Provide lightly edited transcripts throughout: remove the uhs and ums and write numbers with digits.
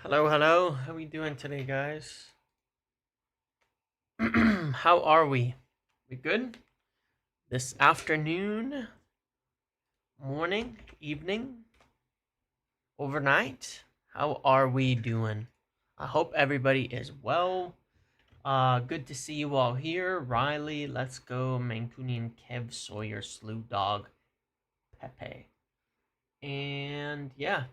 Hello, hello. How we doing today, guys? How are we? We good? This afternoon, morning, evening, overnight? How are we doing? I hope everybody is well. Good to see you all here. Riley, let's go. Mancunian, Kev, Sawyer, Slew Dog, Pepe. And yeah,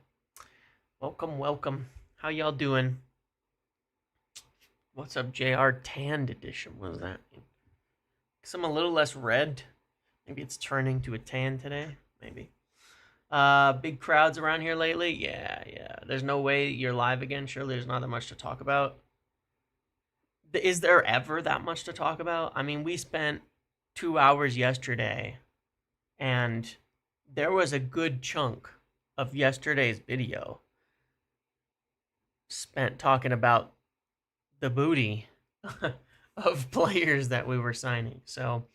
welcome. How y'all doing? What's up, JR? Tanned edition. What does that mean? Because I'm a little less red. Maybe it's turning to a tan today. Maybe. Big crowds around here lately. Yeah. There's no way you're live again. Surely there's not that much to talk about. Is there ever that much to talk about? I mean, we spent 2 hours yesterday, and there was a good chunk of yesterday's video spent talking about the booty of players that we were signing. So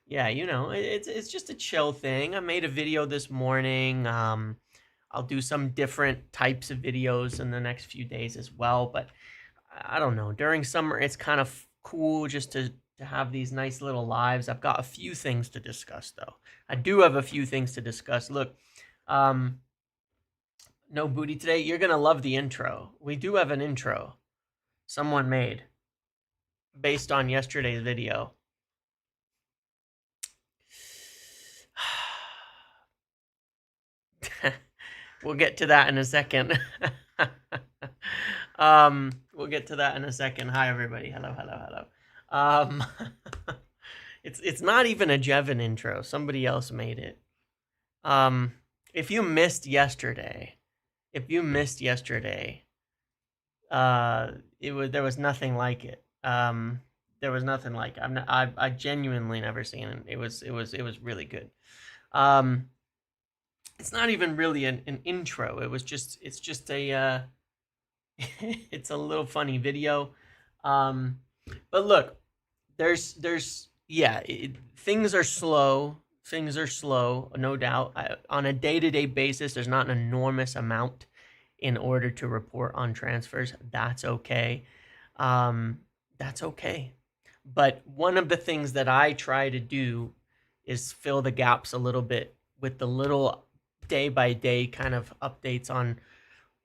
yeah, it's just a chill thing. I made a video this morning. I'll do some different types of videos in the next few days as well. But I don't know. During summer, it's kind of cool just to have these nice little lives. I've got a few things to discuss, though. I do have a few things to discuss. Look, no booty today. You're gonna love the intro. We do have an intro someone made based on yesterday's video. We'll get to that in a second. We'll get to that in a second. Hi, everybody. Hello. It's not even a Jevin intro. Somebody else made it. If you missed yesterday, there was nothing like it. There was nothing like it. I genuinely never seen it. It was really good. It's not even really an intro. It's just a it's a little funny video. But look, things are slow. Things are slow, no doubt. On a day-to-day basis, there's not an enormous amount in order to report on transfers. That's okay. That's okay. But one of the things that I try to do is fill the gaps a little bit with the little day-by-day kind of updates on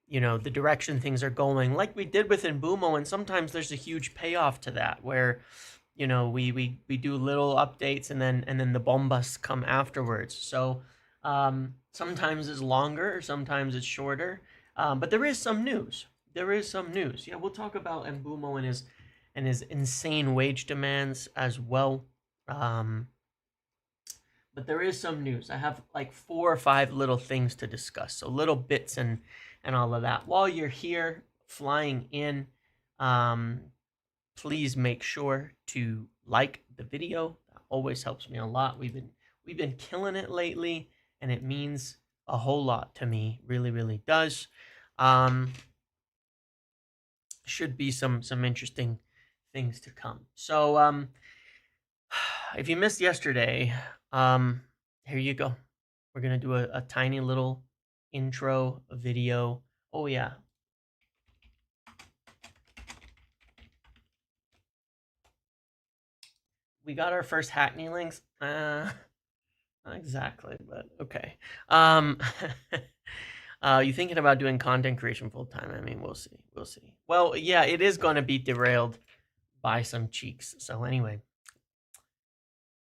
the direction things are going, like we did with Mbeumo. And sometimes there's a huge payoff to that, where we do little updates and then the bombas come afterwards. So sometimes it's longer, sometimes it's shorter, but there is some news. Yeah, we'll talk about Mbeumo and his insane wage demands as well. But there is some news. I have like 4 or 5 little things to discuss, so little bits and all of that. While you're here flying in, please make sure to like the video. That always helps me a lot. We've been killing it lately, and it means a whole lot to me. Really does. Should be some interesting things to come. So if you missed yesterday, here you go. We're gonna do a tiny little intro video. Oh yeah. We got our first Hackney links. Not exactly, but okay. You thinking about doing content creation full time? I mean, we'll see. Well, yeah, it is going to be derailed by some cheeks. So anyway,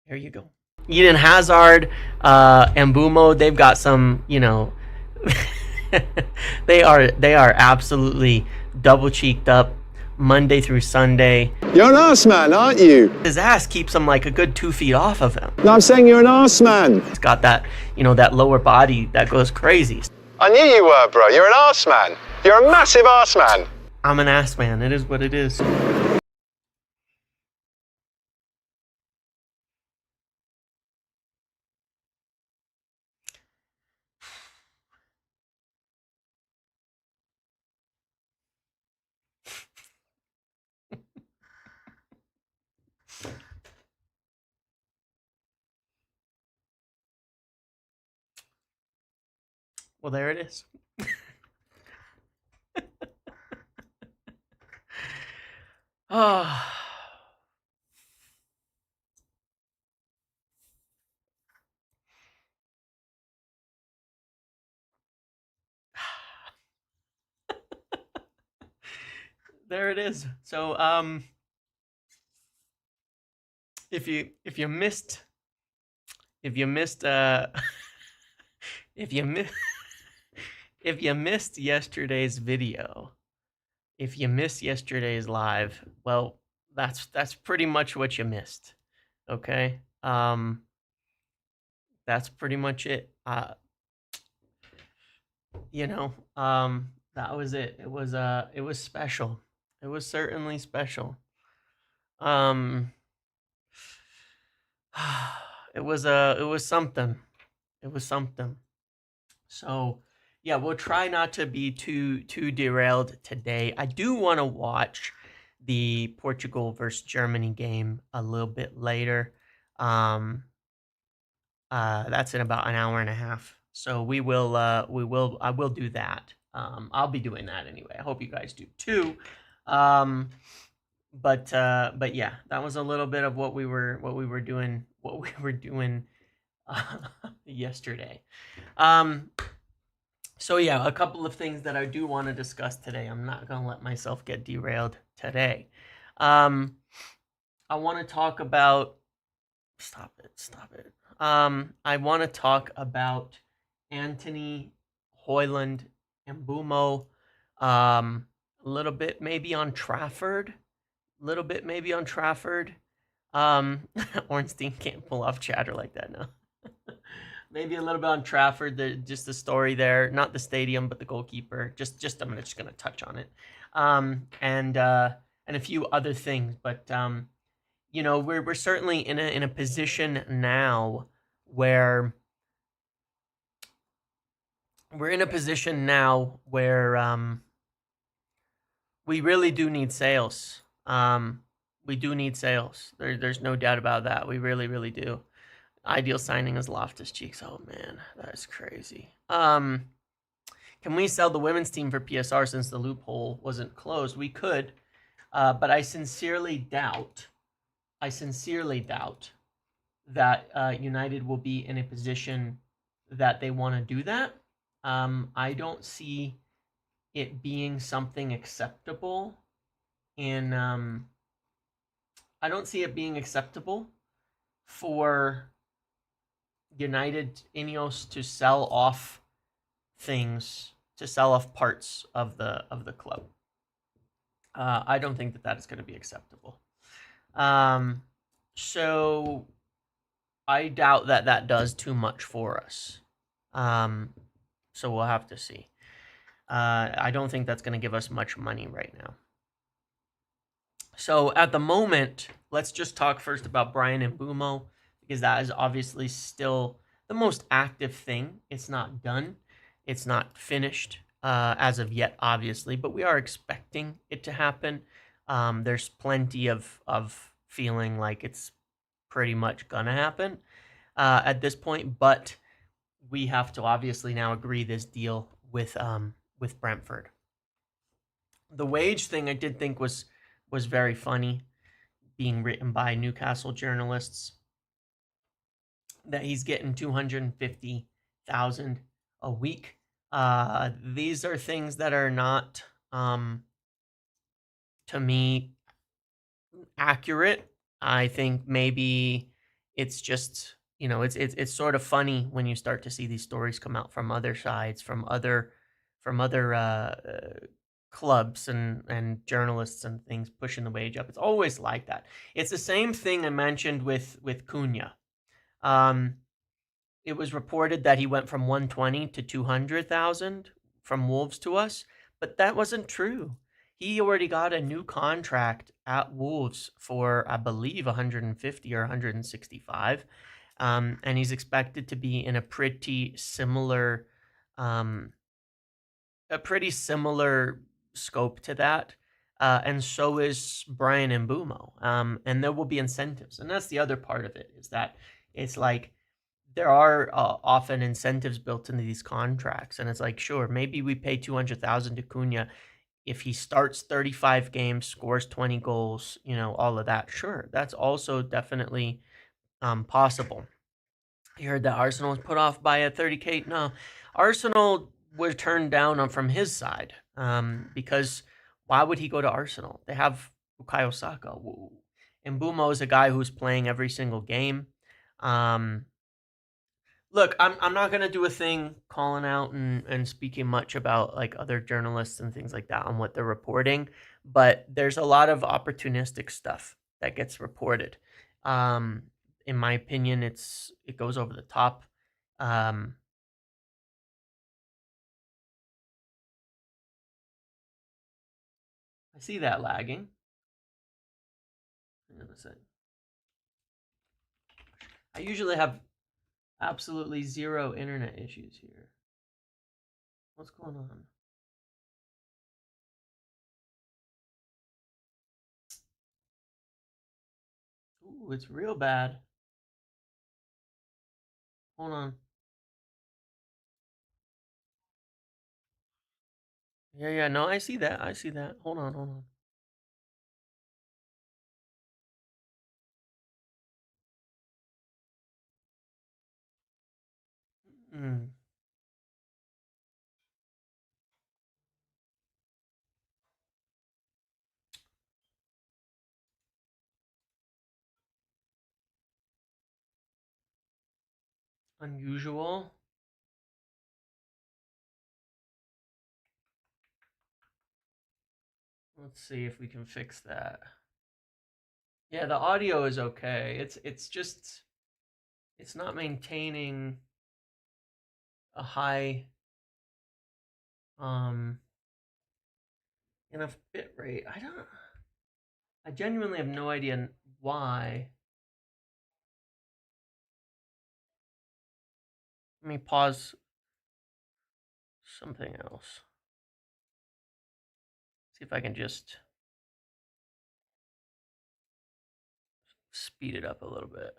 here you go. Eden Hazard, Mbeumo, they've got some, they are absolutely double cheeked up Monday through Sunday. You're an arse man, aren't you? His ass keeps him like a good 2 feet off of him. No, I'm saying you're an arse man. He's got that, that lower body that goes crazy. I knew you were, bro. You're an arse man. You're a massive arse man. I'm an ass man. It is what it is. Well, there it is. Oh, there it is. So, if you missed if you missed if you missed if you missed yesterday's video, if you missed yesterday's live, well, that's pretty much what you missed. Okay, that's pretty much it. That was it. It was special. It was certainly special. Um, it was something. It was something. So, yeah, we'll try not to be too derailed today. I do want to watch the Portugal versus Germany game a little bit later. That's in about an hour and a half. So I will do that. I'll be doing that anyway. I hope you guys do too. But yeah, that was a little bit of what we were doing yesterday. So yeah, a couple of things that I do want to discuss today. I'm not going to let myself get derailed today. I want to talk about stop it. I want to talk about Antony, Hojlund, and Mbeumo. A little bit maybe on Trafford. Ornstein can't pull off chatter like that now. Maybe a little bit on Trafford, just the story there, not the stadium, but the goalkeeper. Just I'm just gonna touch on it, and a few other things. But we're certainly in a position now where we really do need sales. We do need sales. There's no doubt about that. We really, really do. Ideal signing is Loftus-Cheeks. Oh man, that is crazy. Can we sell the women's team for PSR since the loophole wasn't closed? We could, but I sincerely doubt that United will be in a position that they want to do that. I don't see it being something acceptable I don't see it being acceptable for United Ineos to sell off parts of the club. I don't think that is going to be acceptable. So I doubt that does too much for us. So we'll have to see. I don't think that's going to give us much money right now. So at the moment, let's just talk first about Bryan Mbeumo, because that is obviously still the most active thing. It's not done. It's not finished as of yet, obviously, but we are expecting it to happen. There's plenty of feeling like it's pretty much gonna happen at this point, but we have to obviously now agree this deal with Brentford. The wage thing I did think was very funny, being written by Newcastle journalists, that he's getting 250,000 a week. These are things that are not, to me, accurate. I think maybe it's just, it's sort of funny when you start to see these stories come out from other sides, from other clubs and journalists and things pushing the wage up. It's always like that. It's the same thing I mentioned with Cunha. It was reported that he went from 120 to 200,000 from Wolves to us, but that wasn't true. He already got a new contract at Wolves for, I believe, 150 or 165, and he's expected to be in a pretty similar scope to that. And so is Bryan Mbeumo. And there will be incentives. And that's the other part of it, is that it's like there are often incentives built into these contracts. And it's like, sure, maybe we pay 200,000 to Cunha if he starts 35 games, scores 20 goals, all of that, sure, that's also definitely possible. You heard that Arsenal was put off by a 30K. No, Arsenal was turned down from his side because why would he go to Arsenal? They have Bukayo Saka. And Mbeumo is a guy who's playing every single game. Look, I'm not gonna do a thing calling out and speaking much about like other journalists and things like that on what they're reporting, but there's a lot of opportunistic stuff that gets reported. Um, in my opinion, it goes over the top. Um, I see that lagging. Hang on a sec. I usually have absolutely zero internet issues here. What's going on? Ooh, it's real bad. Hold on. Yeah, no, I see that. I see that. Hold on. Mm, unusual. Let's see if we can fix that. Yeah, the audio is okay. It's just it's not maintaining a high um enough bit rate. I genuinely have no idea why. Let me pause something else. See if I can just speed it up a little bit.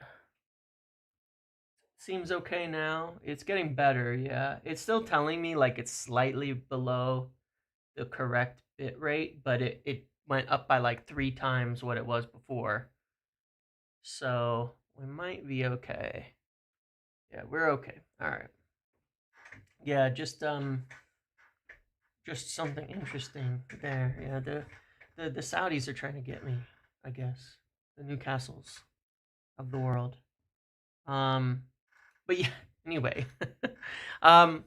Seems okay now. It's getting better, yeah. It's still telling me like it's slightly below the correct bit rate, but it went up by like 3 times what it was before. So we might be okay. Yeah, we're okay. All right. Yeah, just something interesting there. Yeah, the Saudis are trying to get me, I guess. The Newcastles of the world. But yeah, anyway. um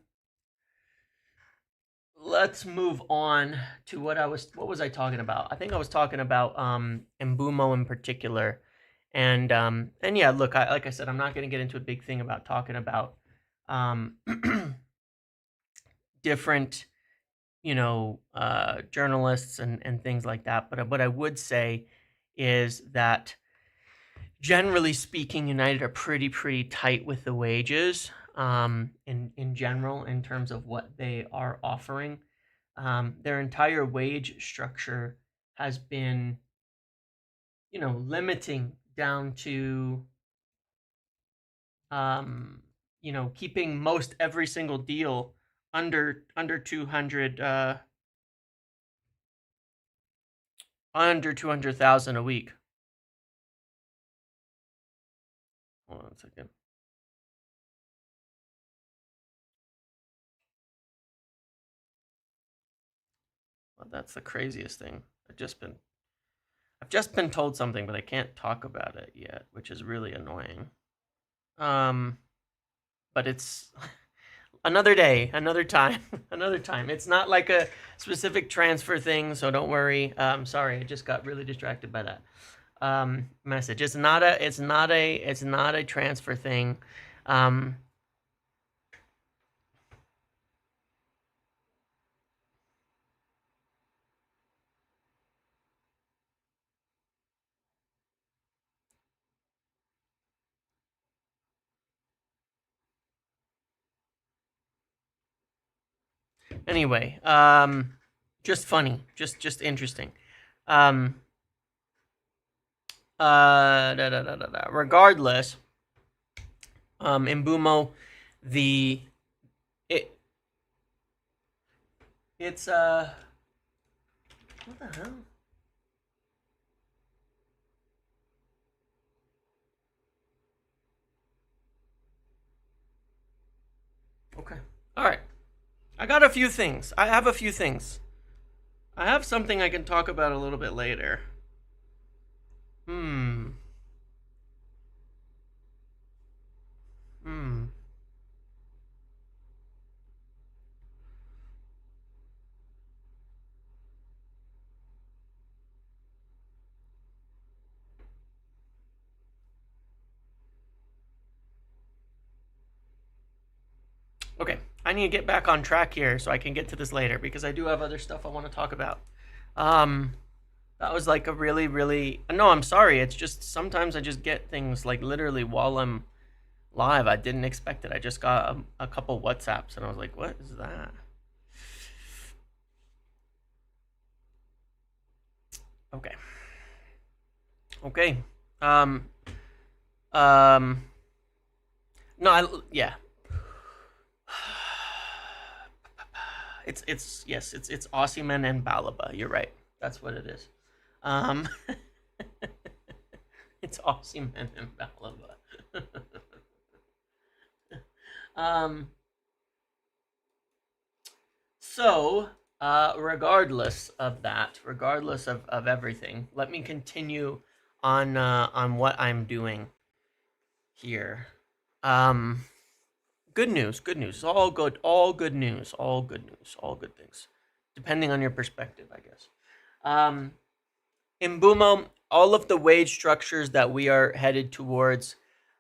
let's move on to what was I talking about? I think I was talking about Mbeumo in particular. And yeah, look, like I said, I'm not going to get into a big thing about talking about um different journalists and things like that. But what I would say is that generally speaking, United are pretty tight with the wages in general in terms of what they are offering. Their entire wage structure has been, limiting down to, keeping most every single deal under 200 under 200,000 a week. Hold on a second. Well, that's the craziest thing. I've just been told something, but I can't talk about it yet, which is really annoying. But it's another day, another time, another time. It's not like a specific transfer thing, so don't worry. Sorry, I just got really distracted by that message. It's not a transfer thing. Anyway, just funny, just interesting. Um, Regardless, Mbeumo, it it's What the hell? Okay. All right. I got a few things. I have a few things. I have something I can talk about a little bit later. Hmm. Okay, I need to get back on track here so I can get to this later because I do have other stuff I want to talk about. That was like a really, really. No, I'm sorry. It's just sometimes I just get things like literally while I'm live. I didn't expect it. I just got a couple WhatsApps and I was like, what is that? Okay. Okay. No, yeah. It's Osimhen and Balaba. You're right. That's what it is. It's Osimhen and Balaba. So, regardless of that, regardless of everything, let me continue on what I'm doing here. Good news, good news. It's all good news, all good news, all good things, depending on your perspective, I guess. In Mbeumo, all of the wage structures that we are headed towards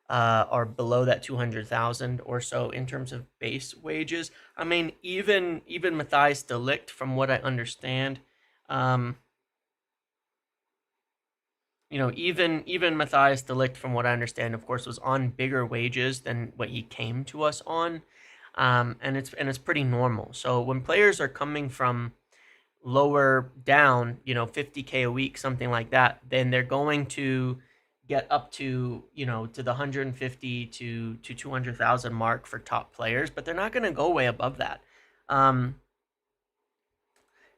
are below that 200,000 or so in terms of base wages. I mean, even Matthias de Ligt, from what I understand, even Matthias de Ligt, from what I understand, of course, was on bigger wages than what he came to us on, and it's pretty normal. So when players are coming from lower down, 50K a week, something like that, then they're going to get up to to the 150 to 200,000 mark for top players, but they're not going to go way above that.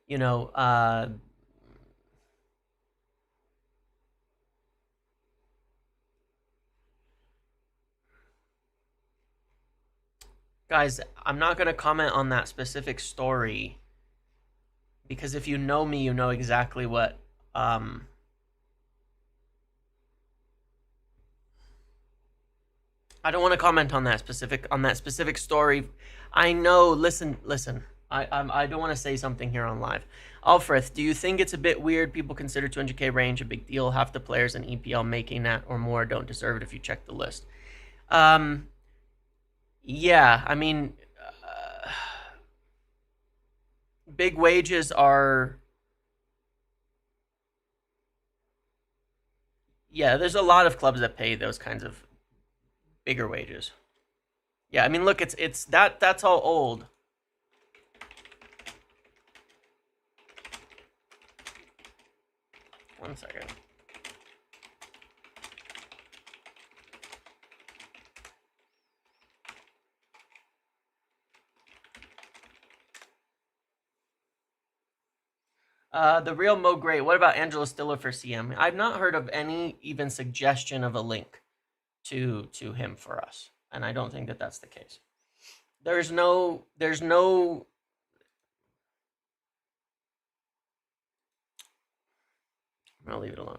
You know, guys, I'm not going to comment on that specific story because if you know me, you know exactly what I don't want to comment on that specific story. I know. Listen. I don't want to say something here on live. Alfred, do you think it's a bit weird people consider 200K range a big deal? Half the players in EPL making that or more don't deserve it if you check the list. Yeah, I mean, big wages are. Yeah, there's a lot of clubs that pay those kinds of bigger wages. Yeah, I mean, look, it's that's all old. One second. The real Mo Great. What about Angelo Stiller for CM? I've not heard of any even suggestion of a link to him for us, and I don't think that that's the case. There's no. I'm gonna leave it alone.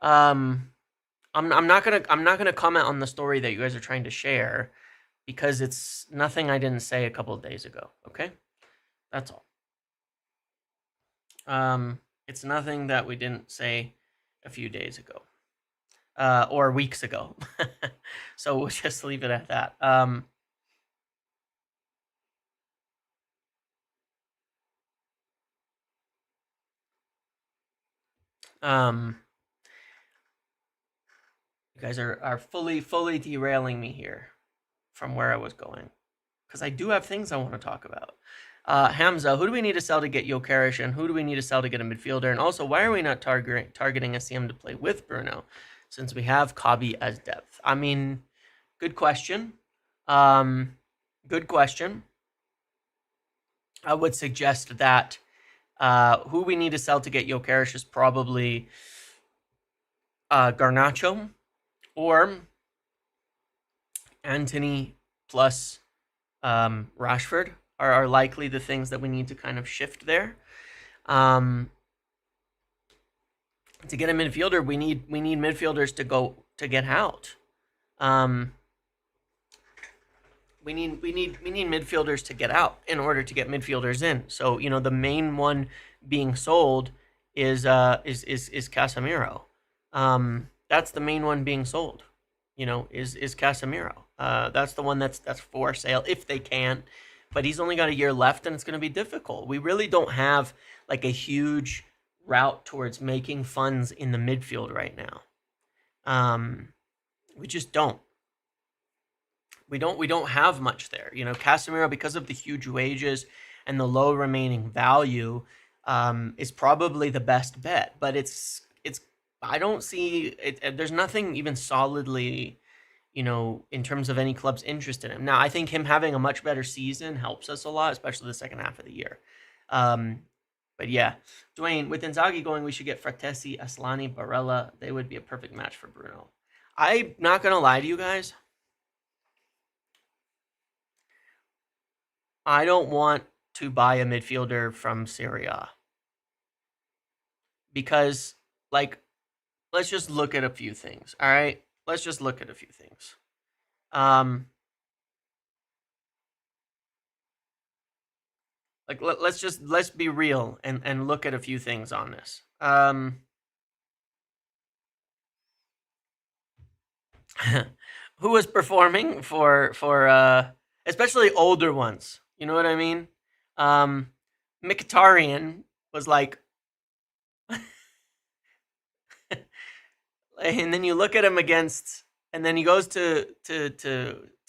I'm not gonna comment on the story that you guys are trying to share because it's nothing I didn't say a couple of days ago. Okay, that's all. It's nothing that we didn't say a few days ago, or weeks ago. So we'll just leave it at that. You guys are fully derailing me here from where I was going because I do have things I want to talk about. Hamza, who do we need to sell to get Gyökeres, and who do we need to sell to get a midfielder? And also, why are we not targeting SCM to play with Bruno, since we have Kabi as depth? I mean, good question. Good question. I would suggest that Who we need to sell to get Gyökeres is probably Garnacho or Antony plus Rashford are likely the things that we need to kind of shift there. To get a midfielder, we need midfielders to get out. We need midfielders to get out in order to get midfielders in. So the main one being sold is Casemiro. That's the main one being sold. Is Casemiro. That's the one that's for sale if they can, but he's only got a year left and it's going to be difficult. We really don't have like a huge route towards making funds in the midfield right now. We just don't. We don't have much there. Casemiro, because of the huge wages and the low remaining value, is probably the best bet. But it's I don't see it. There's nothing even solidly, in terms of any club's interest in him. Now, I think him having a much better season helps us a lot, especially the second half of the year. But yeah, Dwayne, with Inzaghi going, we should get Fratesi, Aslani, Barella. They would be a perfect match for Bruno. I'm not going to lie to you guys. I don't want to buy a midfielder from Serie A. Because, let's just look at a few things, all right? Let's just look at a few things. Let's be real and look at a few things on this. Who was performing for especially older ones? You know what I mean? Mkhitaryan was like, and then you look at him against, and then he goes to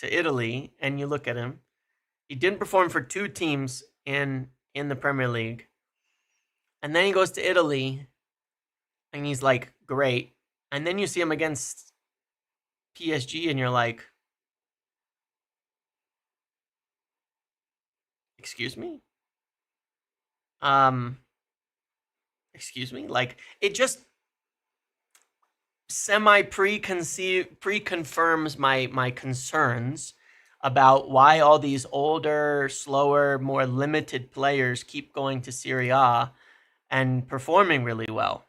Italy, and you look at him. He didn't perform for two teams in the Premier League, and then he goes to Italy, and he's like great, and then you see him against PSG, and you're like, excuse me, like it just pre-confirms my concerns about why all these older, slower, more limited players keep going to Serie A and performing really well.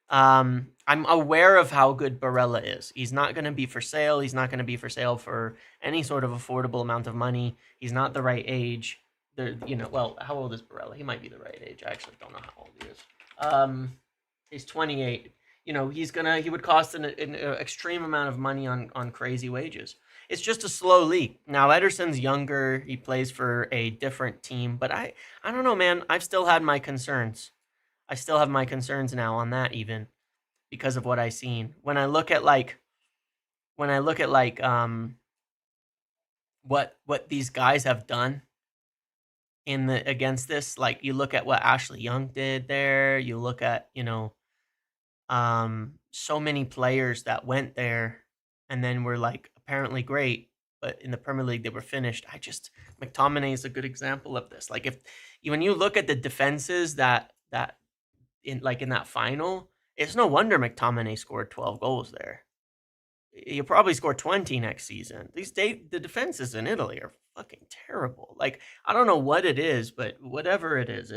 I'm aware of how good Barella is. He's not going to be for sale. He's not going to be for sale for any sort of affordable amount of money. He's not the right age. Well, how old is Barella? He might be the right age. I actually don't know how old he is. He's 28. He would cost an extreme amount of money on crazy wages. It's just a slow leak. Now, Ederson's younger. He plays for a different team. But I don't know, man. I've still had my concerns. I still have my concerns now on that, even because of what I've seen. When I look at what these guys have done against this, like you look at what Ashley Young did there. You look at so many players that went there and then were like apparently great, but in the Premier League they were finished. McTominay is a good example of this. Like when you look at the defenses that in that final, it's no wonder McTominay scored 12 goals there. He'll probably score 20 next season. The defenses in Italy are fucking terrible. Like I don't know what it is, but whatever it is,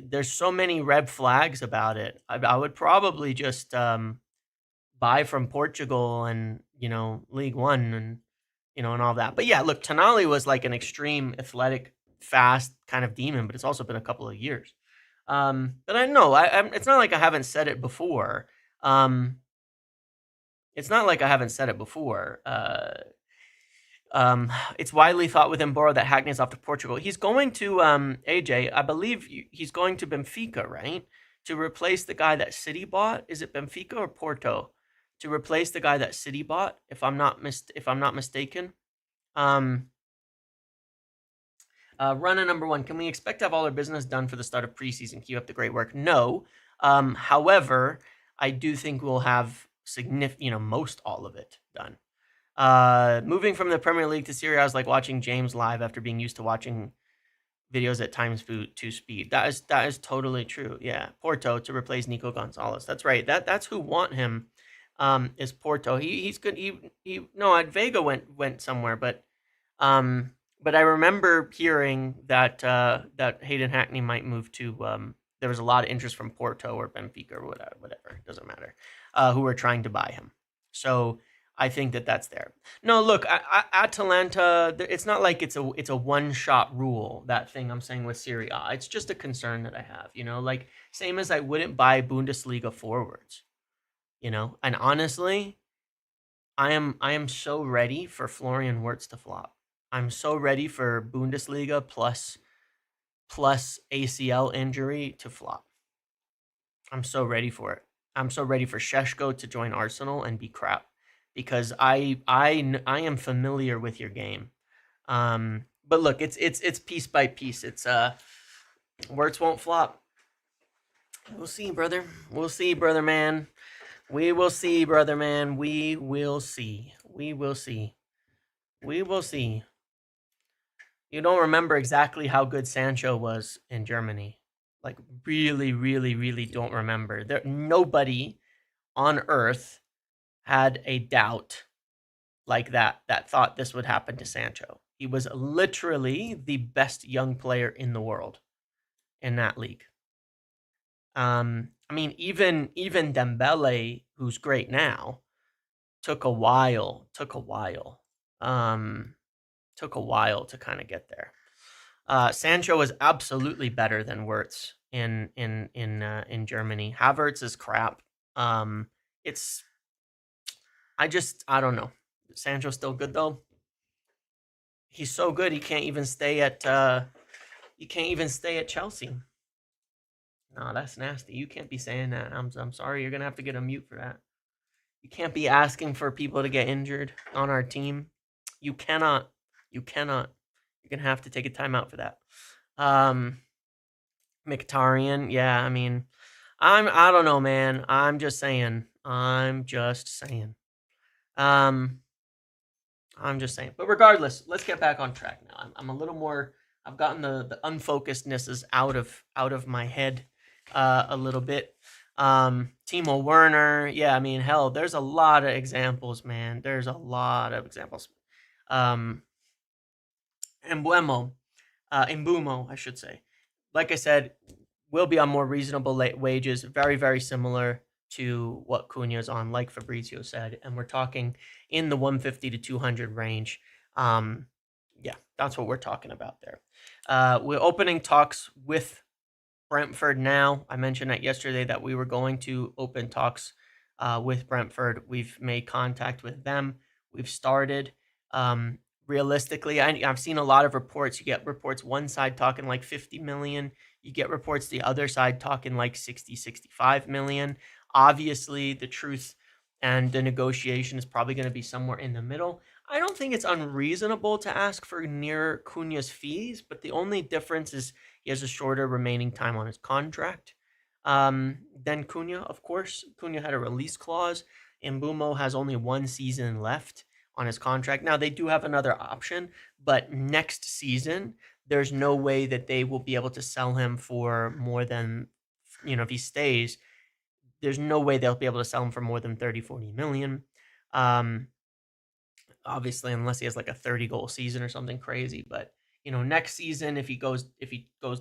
there's so many red flags about it. I would probably just buy from Portugal and League One and and all that. But yeah, look, Tonali was like an extreme athletic, fast kind of demon, but it's also been a couple of years. But I know it's not like I haven't said it before. It's not like I haven't said it before. It's widely thought with Mbeumo that Hackney's off to Portugal. He's going to AJ. I believe he's going to Benfica, right? To replace the guy that City bought. Is it Benfica or Porto? To replace the guy that City bought, if I'm not mistaken. Runner number one. Can we expect to have all our business done for the start of preseason? Keep up the great work. No. However, I do think we'll have most all of it done. Moving from the Premier League to Serie A is like watching James live after being used to watching videos at times 2 speed. That is totally true. Yeah, Porto to replace Nico Gonzalez. That's right. That's who want him. Is Porto. He's good. No, Vega went somewhere, but I remember hearing that that Hayden Hackney might move to. There was a lot of interest from Porto or Benfica or whatever. It doesn't matter. Who were trying to buy him. So I think that's there. No, look, Atalanta. It's not like it's a one shot rule. That thing I'm saying with Serie A. It's just a concern that I have. Like same as I wouldn't buy Bundesliga forwards. And honestly, I am so ready for Florian Wirtz to flop. I'm so ready for Bundesliga plus ACL injury to flop. I'm so ready for it. I'm so ready for Šeško to join Arsenal and be crap because I am familiar with your game. But look, it's piece by piece. It's Wirtz won't flop. We'll see, brother. We'll see, brother man. We will see, brother man. We will see. We will see. We will see. You don't remember exactly how good Sancho was in Germany. Like really, really, really don't remember. Nobody on earth had a doubt like that thought this would happen to Sancho. He was literally the best young player in the world in that league. I mean, even Dembele, who's great now, took a while to kind of get there. Sancho is absolutely better than Wirtz in Germany. Havertz is crap. I don't know. Sancho's still good though. He's so good he can't even stay at Chelsea. No, that's nasty. You can't be saying that. I'm sorry. You're gonna have to get a mute for that. You can't be asking for people to get injured on our team. You cannot. You're gonna have to take a timeout for that. Mkhitaryan, yeah. I mean, I don't know, man. I'm just saying. I'm just saying. But regardless, let's get back on track now. I'm a little more. I've gotten the unfocusednesses out of my head a little bit. Timo Werner, yeah. I mean, hell, there's a lot of examples, man. There's a lot of examples. Mbeumo, I should say. Like I said, will be on more reasonable wages, very, very similar to what Cunha's on, like Fabrizio said. And we're talking in the 150 to 200 range. Yeah, that's what we're talking about there. We're opening talks with Brentford now. I mentioned that yesterday that we were going to open talks with Brentford. We've made contact with them. We've started. Realistically, I've seen a lot of reports. You get reports one side talking like 50 million. You get reports the other side talking like 60, 65 million. Obviously, the truth and the negotiation is probably going to be somewhere in the middle. I don't think it's unreasonable to ask for near Cunha's fees, but the only difference is he has a shorter remaining time on his contract than Cunha, of course. Cunha had a release clause, and Mbeumo has only 1 season left on his contract. Now, they do have another option, but next season, there's no way that they will be able to sell him for more than, if he stays, there's no way they'll be able to sell him for more than 30, 40 million. Obviously, unless he has like a 30-goal season or something crazy. But, next season, if he goes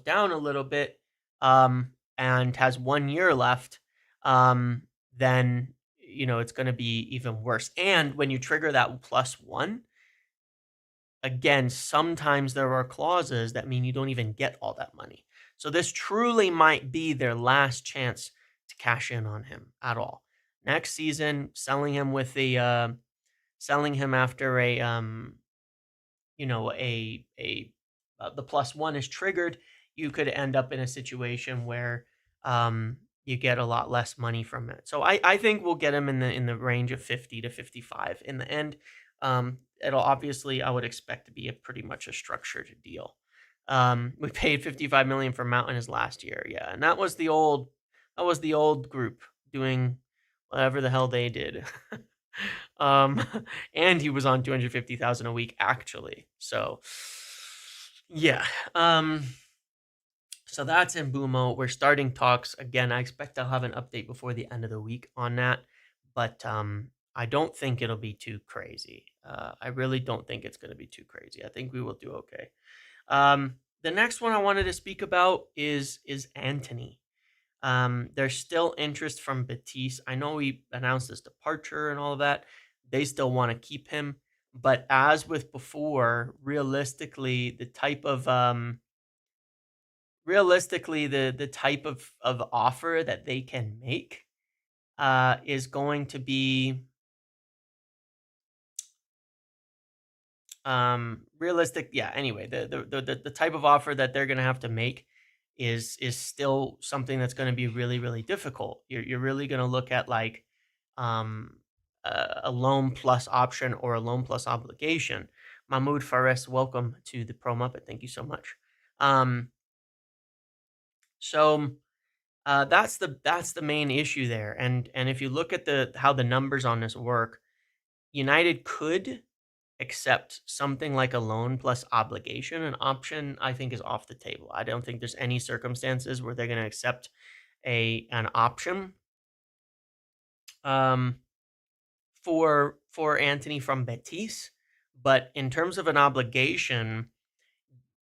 down a little bit and has 1 year left, then it's going to be even worse. And when you trigger that +1, again, sometimes there are clauses that mean you don't even get all that money. So this truly might be their last chance to cash in on him at all. Next season, selling him after the +1 is triggered, you could end up in a situation where you get a lot less money from it. So I think we'll get him in the range of 50 to 55 in the end. It'll obviously, I would expect to be pretty much a structured deal. We paid 55 million for Mount in his last year, yeah, and that was the old group doing whatever the hell they did. And he was on 250,000 a week actually. So Yeah. So that's in Mbeumo. We're starting talks again. I expect I'll have an update before the end of the week on that, but I don't think it'll be too crazy. I really don't think it's going to be too crazy. I think we will do okay. The next one I wanted to speak about is Antony. There's still interest from Betis. I know we announced his departure and all of that. They still want to keep him, but as with before, realistically the type of offer that they can make is going to be realistic. Yeah, anyway, the type of offer that they're going to have to make is still something that's going to be really really difficult. You're really going to look at like um a loan plus option or a loan plus obligation. Mahmoud Fares, welcome to the Pro Muppet. Thank you so much. um so that's the main issue there. And if you look at the how the numbers on this work, United could accept something like a loan plus obligation. An option, I think, is off the table. I don't think there's any circumstances where they're going to accept an option um, for Antony from Betis. But in terms of an obligation,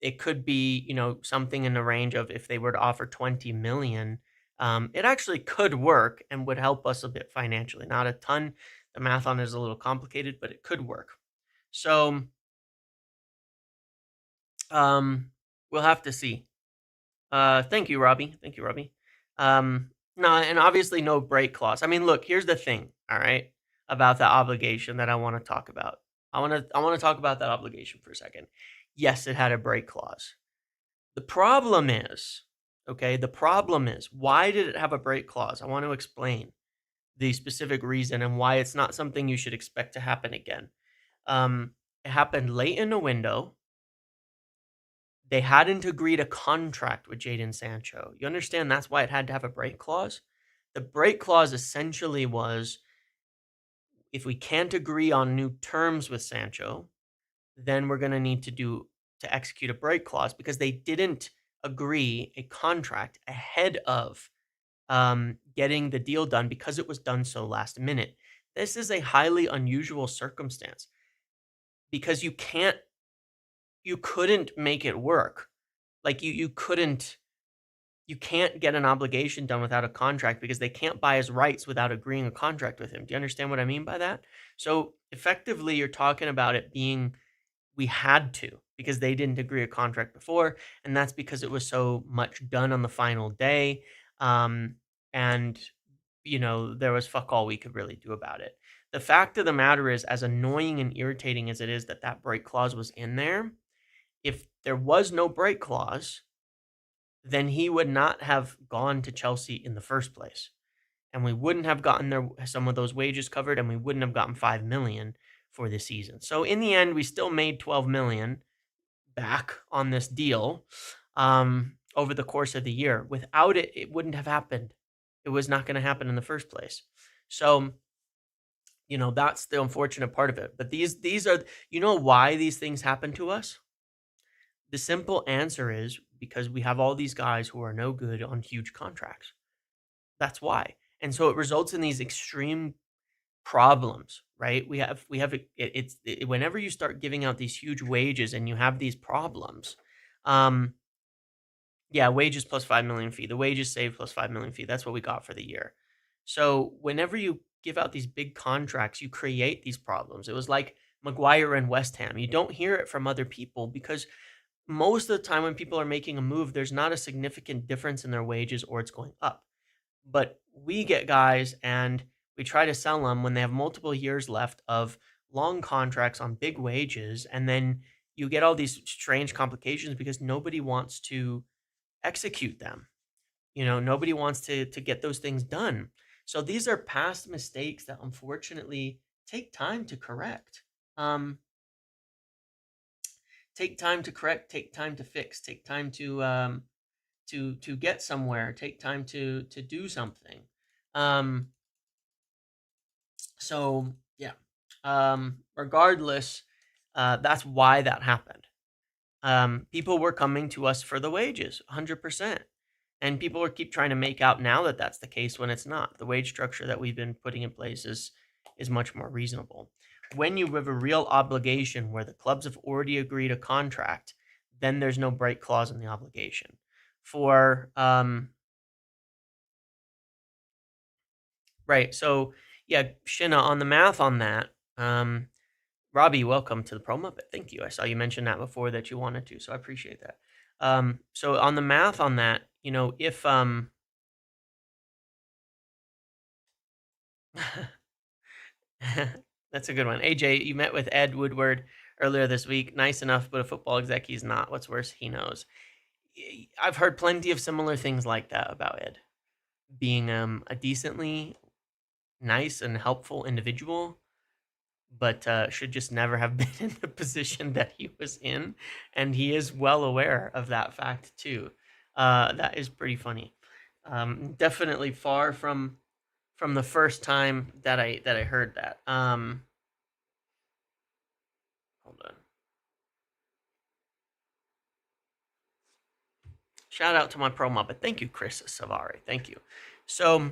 it could be, something in the range of, if they were to offer 20 million, it actually could work and would help us a bit financially. Not a ton. The math on it is a little complicated, but it could work. So we'll have to see. Thank you, Robbie. Thank you, Robbie. No, and obviously no break clause. I mean, look, here's the thing, all right, about the obligation that I want to talk about. I want to talk about that obligation for a second. Yes, it had a break clause. The problem is, okay, why did it have a break clause? I want to explain the specific reason and why it's not something you should expect to happen again. It happened late in the window. They hadn't agreed a contract with Jadon Sancho. You understand that's why it had to have a break clause? The break clause essentially was, if we can't agree on new terms with Sancho, then we're going to need to execute a break clause, because they didn't agree a contract ahead of getting the deal done, because it was done so last minute. This is a highly unusual circumstance, because you couldn't make it work. Like you can't get an obligation done without a contract, because they can't buy his rights without agreeing a contract with him. Do you understand what I mean by that? So effectively, you're talking about it being, we had to, because they didn't agree a contract before, and that's because it was so much done on the final day. And there was fuck all we could really do about it. The fact of the matter is, as annoying and irritating as it is that break clause was in there, if there was no break clause, then he would not have gone to Chelsea in the first place. And we wouldn't have gotten some of those wages covered, and we wouldn't have gotten 5 million for the season. So in the end, we still made 12 million back on this deal over the course of the year. Without it, it wouldn't have happened. It was not going to happen in the first place. So, that's the unfortunate part of it. But these are, why these things happen to us? The simple answer is because we have all these guys who are no good on huge contracts. That's why. And so it results in these extreme problems, right? Whenever you start giving out these huge wages and you have these problems, yeah, wages plus 5 million fee, the wages saved plus 5 million fee. That's what we got for the year. So whenever you give out these big contracts, you create these problems. It was like Maguire and West Ham. You don't hear it from other people, because most of the time when people are making a move, there's not a significant difference in their wages, or it's going up. But we get guys and we try to sell them when they have multiple years left of long contracts on big wages, and then you get all these strange complications because nobody wants to execute them. Nobody wants to get those things done. So these are past mistakes that unfortunately take time to correct. Take time to correct, take time to fix, take time to get somewhere, take time to do something. So yeah. Regardless, that's why that happened. people were coming to us for the wages, 100%. And people keep trying to make out now that that's the case when it's not. The wage structure that we've been putting in place is much more reasonable. When you have a real obligation where the clubs have already agreed a contract, then there's no break clause in the obligation. For right, so yeah, Shinna, on the math on that, Robbie, welcome to the Pro Muppet. Thank you. I saw you mention that before that you wanted to, so I appreciate that. So on the math on that, if that's a good one. AJ, you met with Ed Woodward earlier this week. Nice enough, but a football exec he's not. What's worse, he knows. I've heard plenty of similar things like that about Ed being a decently nice and helpful individual, but should just never have been in the position that he was in, and he is well aware of that fact too. That is pretty funny. Definitely far from the first time that I heard that. Hold on. Shout out to my Pro Muppet. Thank you, Chris Savari. Thank you. So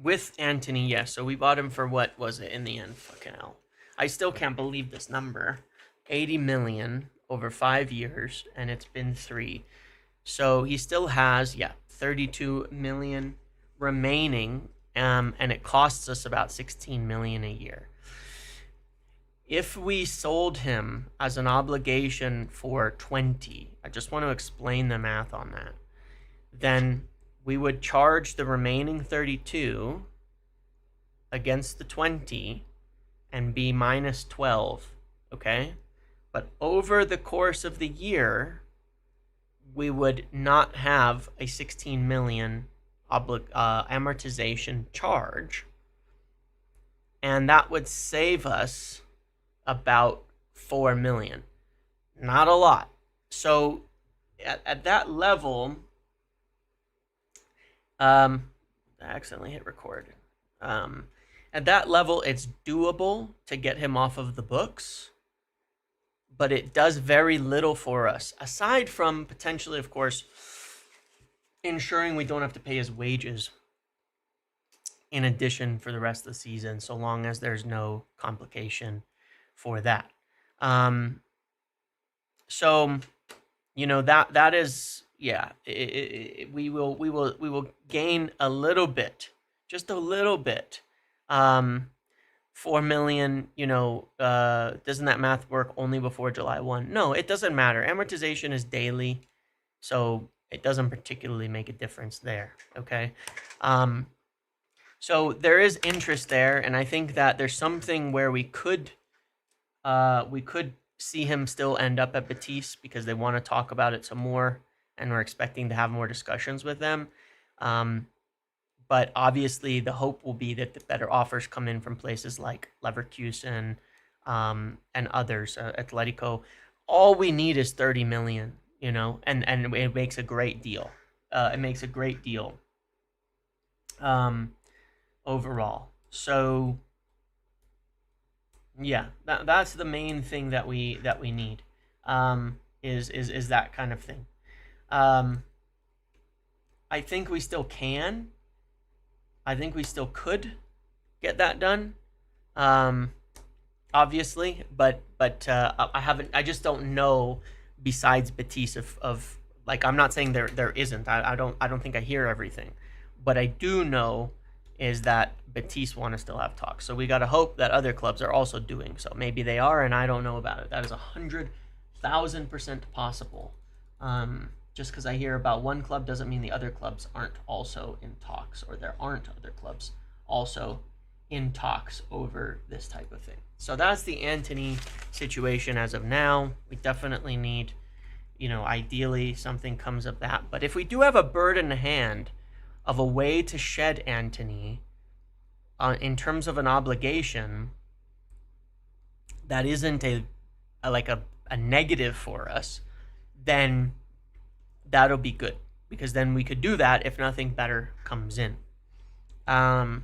with Antony, yes. So we bought him for, what was it in the end? Fucking hell. I still can't believe this number. 80 million over 5 years, and it's been 3. So he still has, 32 million remaining, and it costs us about 16 million a year. If we sold him as an obligation for 20, I just want to explain the math on that, then we would charge the remaining 32 against the 20 and be minus 12, okay? But over the course of the year, we would not have a 16 million amortization charge, and that would save us about 4 million. Not a lot. So at that level, I accidentally hit record. At that level, it's doable to get him off of the books, but it does very little for us, aside from potentially, of course, ensuring we don't have to pay his wages in addition for the rest of the season, so long as there's no complication for that. So that is, we will gain a little bit, just a little bit. 4 million, doesn't that math work only before July 1? No, it doesn't matter. Amortization is daily, so it doesn't particularly make a difference there, okay? So there is interest there, and I think that there's something where we could see him still end up at Betis because they want to talk about it some more, and we're expecting to have more discussions with them. But obviously, the hope will be that the better offers come in from places like Leverkusen and others, Atletico. All we need is 30 million, and it makes a great deal. It makes a great deal overall. So yeah, that's the main thing that we need, is that kind of thing. I think we still can. I think we still could get that done, obviously, but I haven't. I just don't know. Besides Betis, of like, I'm not saying there isn't. I don't think I hear everything, but I do know is that Betis want to still have talks. So we got to hope that other clubs are also doing so. Maybe they are, and I don't know about it. That is 100,000% possible. Just because I hear about one club doesn't mean the other clubs aren't also in talks, or there aren't other clubs also in talks over this type of thing. So that's the Antony situation as of now. We definitely need, ideally something comes of that. But if we do have a bird in the hand of a way to shed Antony in terms of an obligation that isn't a negative for us, then that'll be good, because then we could do that if nothing better comes in. Then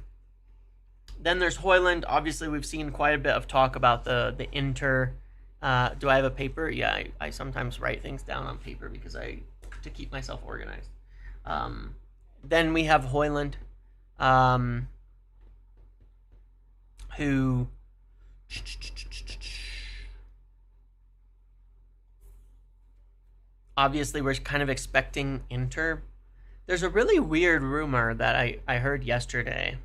there's Hojlund. Obviously, we've seen quite a bit of talk about the Inter Do I have a paper? Yeah, I sometimes write things down on paper because to keep myself organized. Then we have Hojlund, who obviously we're kind of expecting Inter. There's a really weird rumor that I heard yesterday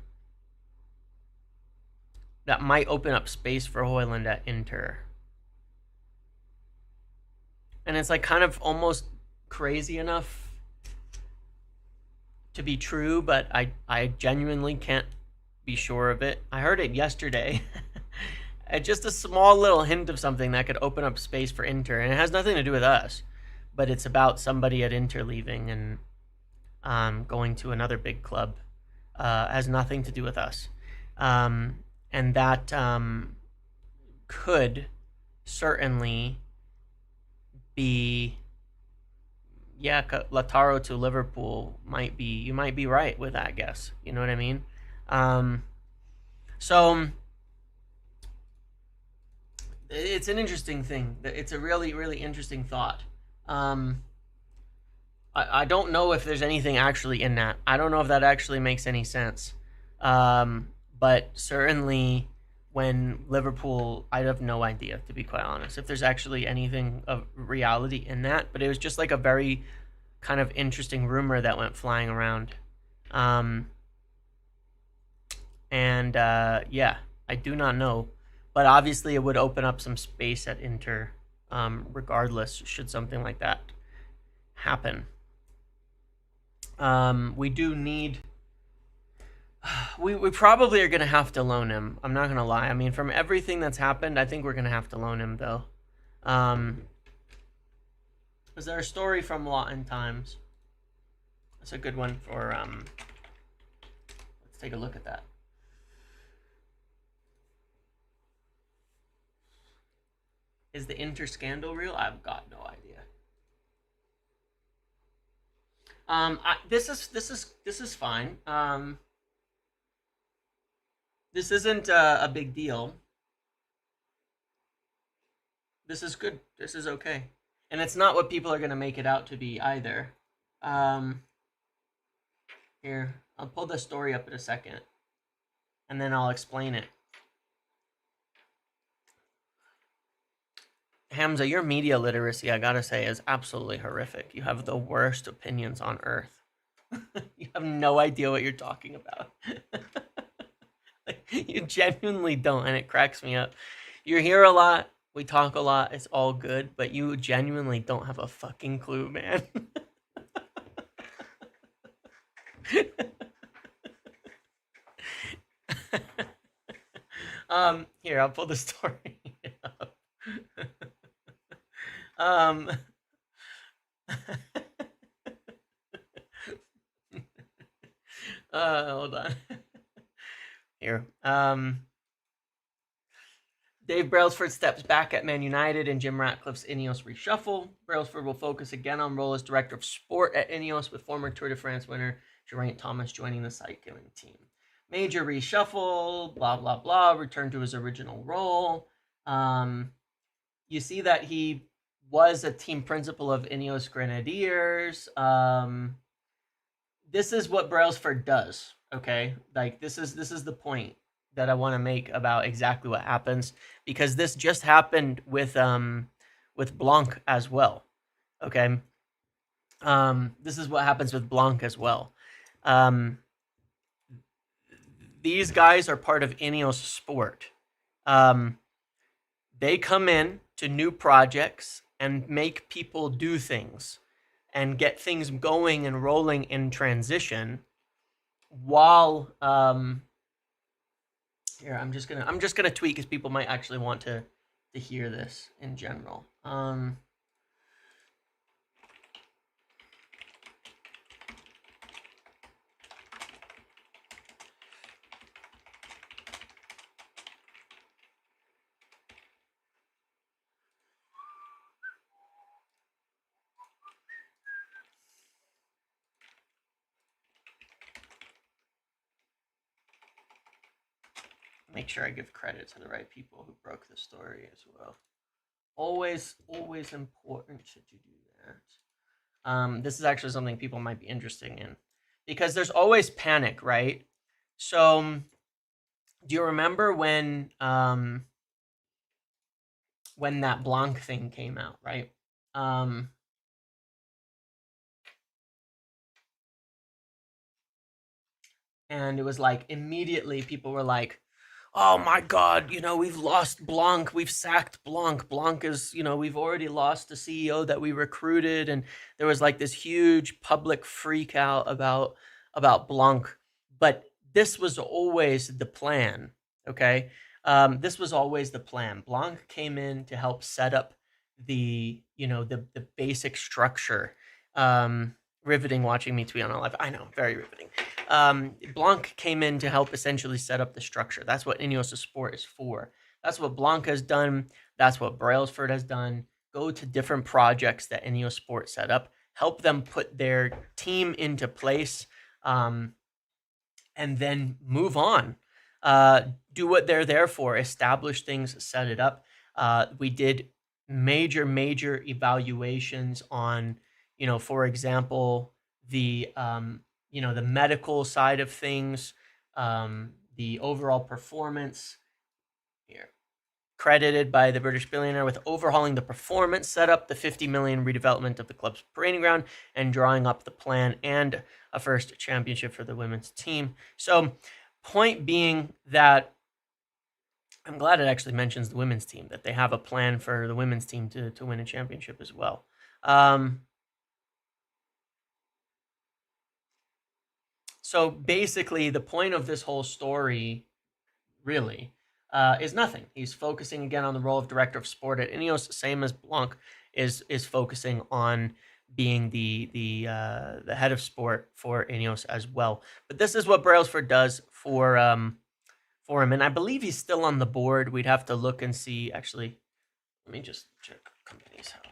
that might open up space for Hojlund at Inter. And it's like kind of almost crazy enough to be true, but I genuinely can't be sure of it. I heard it yesterday. Just a small little hint of something that could open up space for Inter, and it has nothing to do with us, but it's about somebody at Inter leaving and going to another big club. Has nothing to do with us, and that could certainly be, yeah, Lautaro to Liverpool might be. You might be right with that guess. You know what I mean? So it's an interesting thing. It's a really, really interesting thought. I don't know if there's anything actually in that. I don't know if that actually makes any sense. But certainly when Liverpool, I have no idea, to be quite honest, if there's actually anything of reality in that. But it was just like a very kind of interesting rumor that went flying around. Yeah, I do not know. But obviously it would open up some space at Inter, regardless, should something like that happen. We do need... We probably are going to have to loan him. I'm not going to lie. I mean, from everything that's happened, I think we're going to have to loan him, though. Was there a story from Lawton Times? That's a good one for... let's take a look at that. Is the Inter scandal real? I've got no idea. This is fine. This isn't a big deal. This is good. This is okay, and it's not what people are gonna make it out to be either. Here, I'll pull the story up in a second, and then I'll explain it. Hamza, your media literacy, I gotta say, is absolutely horrific. You have the worst opinions on earth. You have no idea what you're talking about. You genuinely don't, and it cracks me up. You're here a lot, we talk a lot, it's all good, but you genuinely don't have a fucking clue, man. Here, I'll pull the story up. Hold on. Here. Dave Brailsford steps back at Man United and Jim Ratcliffe's Ineos reshuffle. Brailsford will focus again on role as director of sport at Ineos, with former Tour de France winner Geraint Thomas joining the cycling team. Major reshuffle, blah, blah, blah, return to his original role. You see that he was a team principal of Ineos Grenadiers. This is what Brailsford does, okay? Like, this is the point that I want to make about exactly what happens, because this just happened with Blanc as well, okay? This is what happens with Blanc as well. These guys are part of Ineos Sport. They come in to new projects and make people do things and get things going and rolling in transition while here, I'm just gonna tweet because people might actually want to hear this in general. Make sure I give credit to the right people who broke the story as well. Always important to do that. This is actually something people might be interested in because there's always panic, right? So, do you remember when that Blanc thing came out, right? Um, and it was like immediately people were like, oh my god, we've lost Blanc, we've sacked Blanc. Blanc is, we've already lost the CEO that we recruited, and there was like this huge public freak out about Blanc. But this was always the plan, okay? This was always the plan. Blanc came in to help set up the basic structure. Riveting watching me tweet on live. I know, very riveting. Blanc came in to help essentially set up the structure. That's what Ineos Sport is for. That's what Blanc has done. That's what Brailsford has done. Go to different projects that Ineos Sport set up, help them put their team into place, and then move on. Do what they're there for, establish things, set it up. We did major evaluations on, for example, the the medical side of things, the overall performance. Here, credited by the British billionaire with overhauling the performance setup, the 50 million redevelopment of the club's parading ground, and drawing up the plan and a first championship for the women's team. So, point being that I'm glad it actually mentions the women's team, that they have a plan for the women's team to win a championship as well. So basically, the point of this whole story, really, is nothing. He's focusing again on the role of director of sport at Ineos, same as Blanc is focusing on being the head of sport for Ineos as well. But this is what Brailsford does for him, and I believe he's still on the board. We'd have to look and see. Actually, let me just check company's house.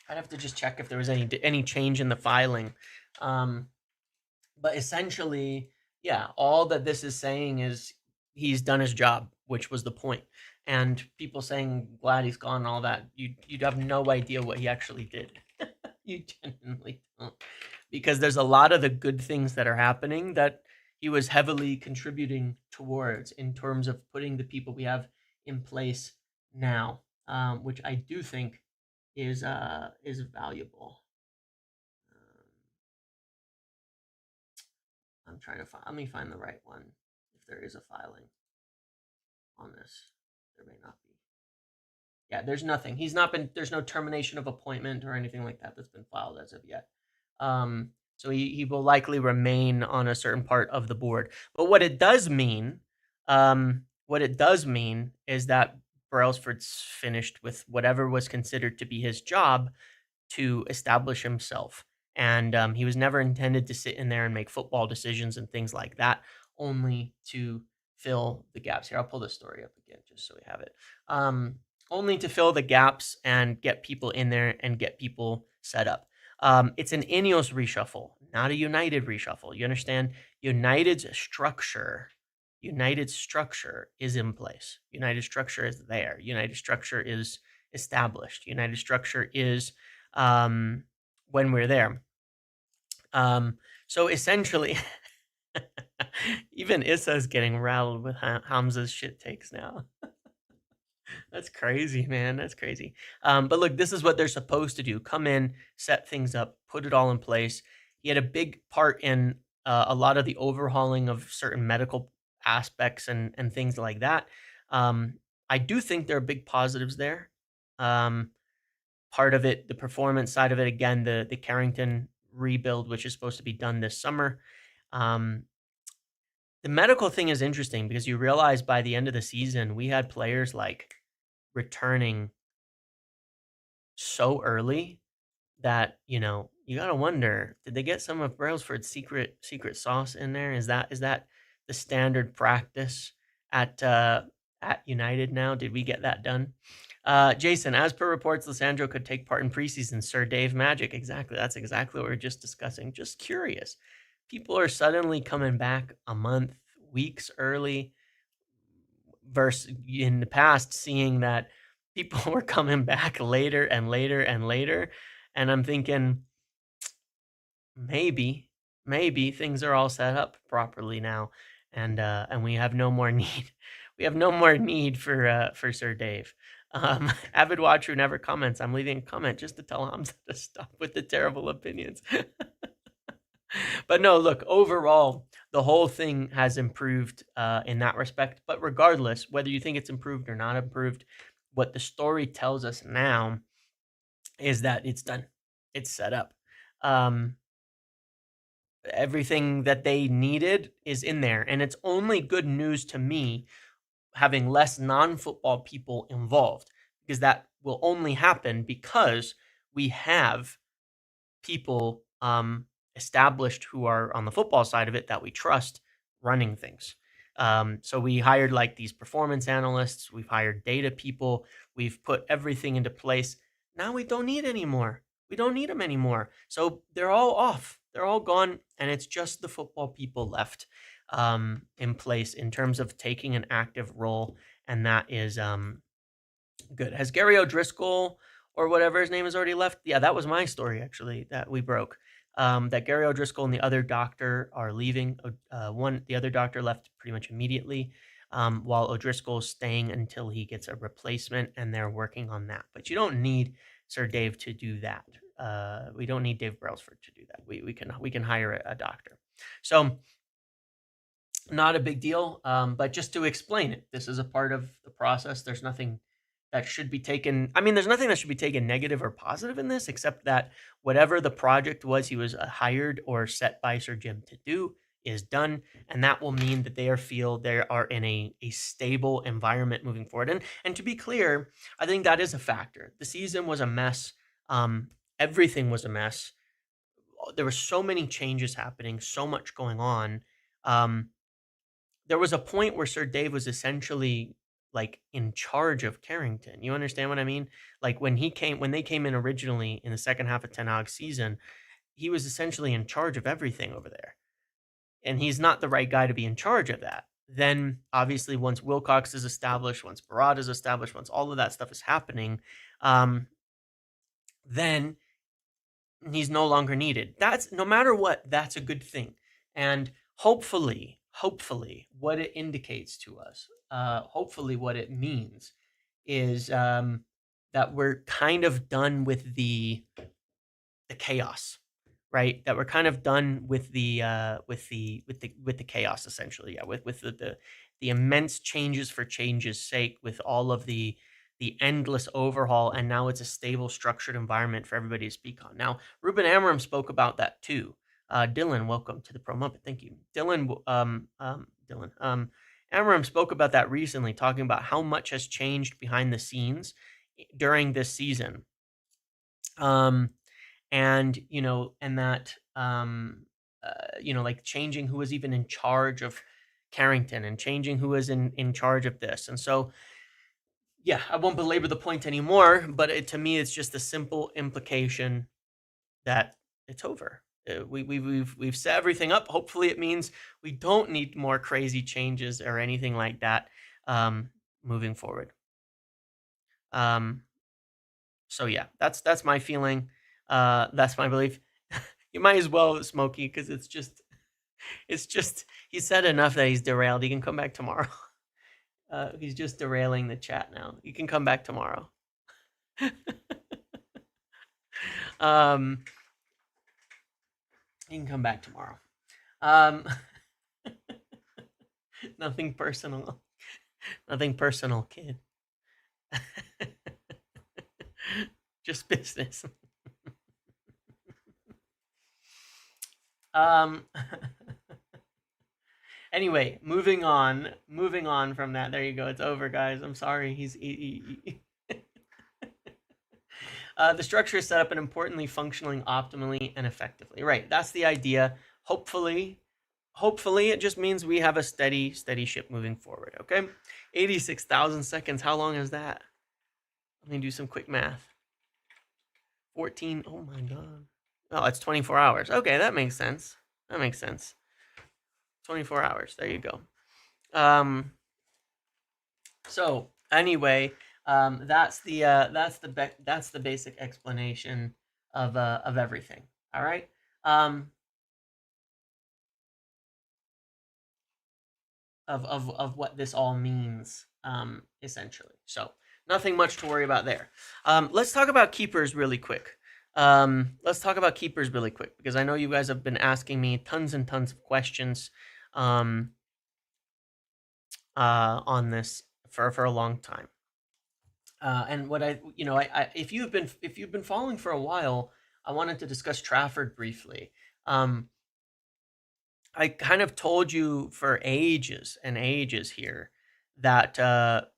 I'd have to just check if there was any change in the filing. But essentially, yeah, all that this is saying is he's done his job, which was the point. And people saying glad he's gone and all that, you'd have no idea what he actually did. You genuinely don't. Because there's a lot of the good things that are happening that he was heavily contributing towards in terms of putting the people we have in place now, which I do think is valuable. I'm trying to find. Let me find the right one. If there is a filing on this, there may not be. Yeah, there's nothing. He's not been. There's no termination of appointment or anything like that that's been filed as of yet. So he will likely remain on a certain part of the board. But what it does mean, is that Brailsford's finished with whatever was considered to be his job to establish himself. And he was never intended to sit in there and make football decisions and things like that, only to fill the gaps. Here, I'll pull this story up again just so we have it. Only to fill the gaps and get people in there and get people set up. It's an Ineos reshuffle, not a United reshuffle. You understand? United's structure is in place. United structure is there. United structure is established. United structure is when we're there. So essentially, even Issa's getting rattled with Hamza's shit takes now. That's crazy, man. That's crazy. But look, this is what they're supposed to do. Come in, set things up, put it all in place. He had a big part in a lot of the overhauling of certain medical aspects and things like that. I do think there are big positives there. Part of it, the performance side of it, again, the Carrington rebuild, which is supposed to be done this summer. The medical thing is interesting because you realize by the end of the season, we had players like returning so early that, you got to wonder, did they get some of Brailsford's secret sauce in there? Is that the standard practice at United now? Did we get that done? Jason, as per reports, Lissandro could take part in preseason. Sir Dave Magic. Exactly. That's exactly what we were just discussing. Just curious. People are suddenly coming back a month, weeks early. versus in the past seeing that people were coming back later and later and later. And I'm thinking, maybe things are all set up properly now, and we have no more need. We have no more need for Sir Dave. Avid watcher who never comments. I'm leaving a comment just to tell Hamza to stop with the terrible opinions. But no, look, overall, the whole thing has improved in that respect. But regardless, whether you think it's improved or not improved, what the story tells us now is that it's done. It's set up. Everything that they needed is in there. And it's only good news to me having less non-football people involved, because that will only happen because we have people established who are on the football side of it that we trust running things. So we hired like these performance analysts, we've hired data people, we've put everything into place. Now we don't need anymore. We don't need them anymore. So they're all off. They're all gone, and it's just the football people left in place in terms of taking an active role, and that is good. Has Gary O'Driscoll or whatever his name is already left? Yeah, that was my story actually that we broke. That Gary O'Driscoll and the other doctor are leaving. The other doctor left pretty much immediately, while O'Driscoll is staying until he gets a replacement, and they're working on that. But you don't need Sir Dave to do that. We don't need Dave Brailsford to do that. We can hire a doctor. So not a big deal. But just to explain it, this is a part of the process. There's nothing that should be taken. I mean, there's nothing that should be taken negative or positive in this, except that whatever the project was he was hired or set by Sir Jim to do is done. And that will mean that they are in a stable environment moving forward. And to be clear, I think that is a factor. The season was a mess. Everything was a mess. There were so many changes happening, so much going on. There was a point where Sir Dave was essentially like in charge of Carrington. You understand what I mean? Like when they came in originally in the second half of Ten Hag's season, he was essentially in charge of everything over there. And he's not the right guy to be in charge of that. Then obviously once Wilcox is established, once Barad is established, once all of that stuff is happening, then he's no longer needed. That's no matter what, that's a good thing. And hopefully what it indicates to us, hopefully what it means is that we're kind of done with the chaos, right? That we're kind of done with the chaos essentially. Yeah, with the immense changes for change's sake, with all of the endless overhaul, and now it's a stable, structured environment for everybody to speak on. Now, Ruben Amorim spoke about that too. Dylan, welcome to the Pro Muppet. Thank you. Dylan, Amorim spoke about that recently, talking about how much has changed behind the scenes during this season. And that, like changing who was even in charge of Carrington and changing who was in charge of this. And so, yeah, I won't belabor the point anymore, but to me, it's just a simple implication that it's over. We've set everything up. Hopefully it means we don't need more crazy changes or anything like that moving forward. So yeah, that's my feeling. That's my belief. You might as well, Smokey, because it's just he said enough that he's derailed. He can come back tomorrow. He's just derailing the chat now. You can come back tomorrow. You can come back tomorrow. Nothing personal. Nothing personal, kid. Just business. Anyway, moving on from that. There you go. It's over, guys. I'm sorry. The structure is set up and importantly functioning optimally and effectively. Right. That's the idea. Hopefully it just means we have a steady ship moving forward. Okay. 86,000 seconds. How long is that? Let me do some quick math. 14. Oh my God. Oh, it's 24 hours. Okay. That makes sense. 24 hours. There you go. So anyway, that's the basic explanation of everything. All right. Um, of what this all means, essentially. So nothing much to worry about there. Let's talk about keepers really quick. Because I know you guys have been asking me tons and tons of questions um, on this for a long time. And what if you've been following for a while, I wanted to discuss Trafford briefly. Um, I kind of told you for ages and ages here that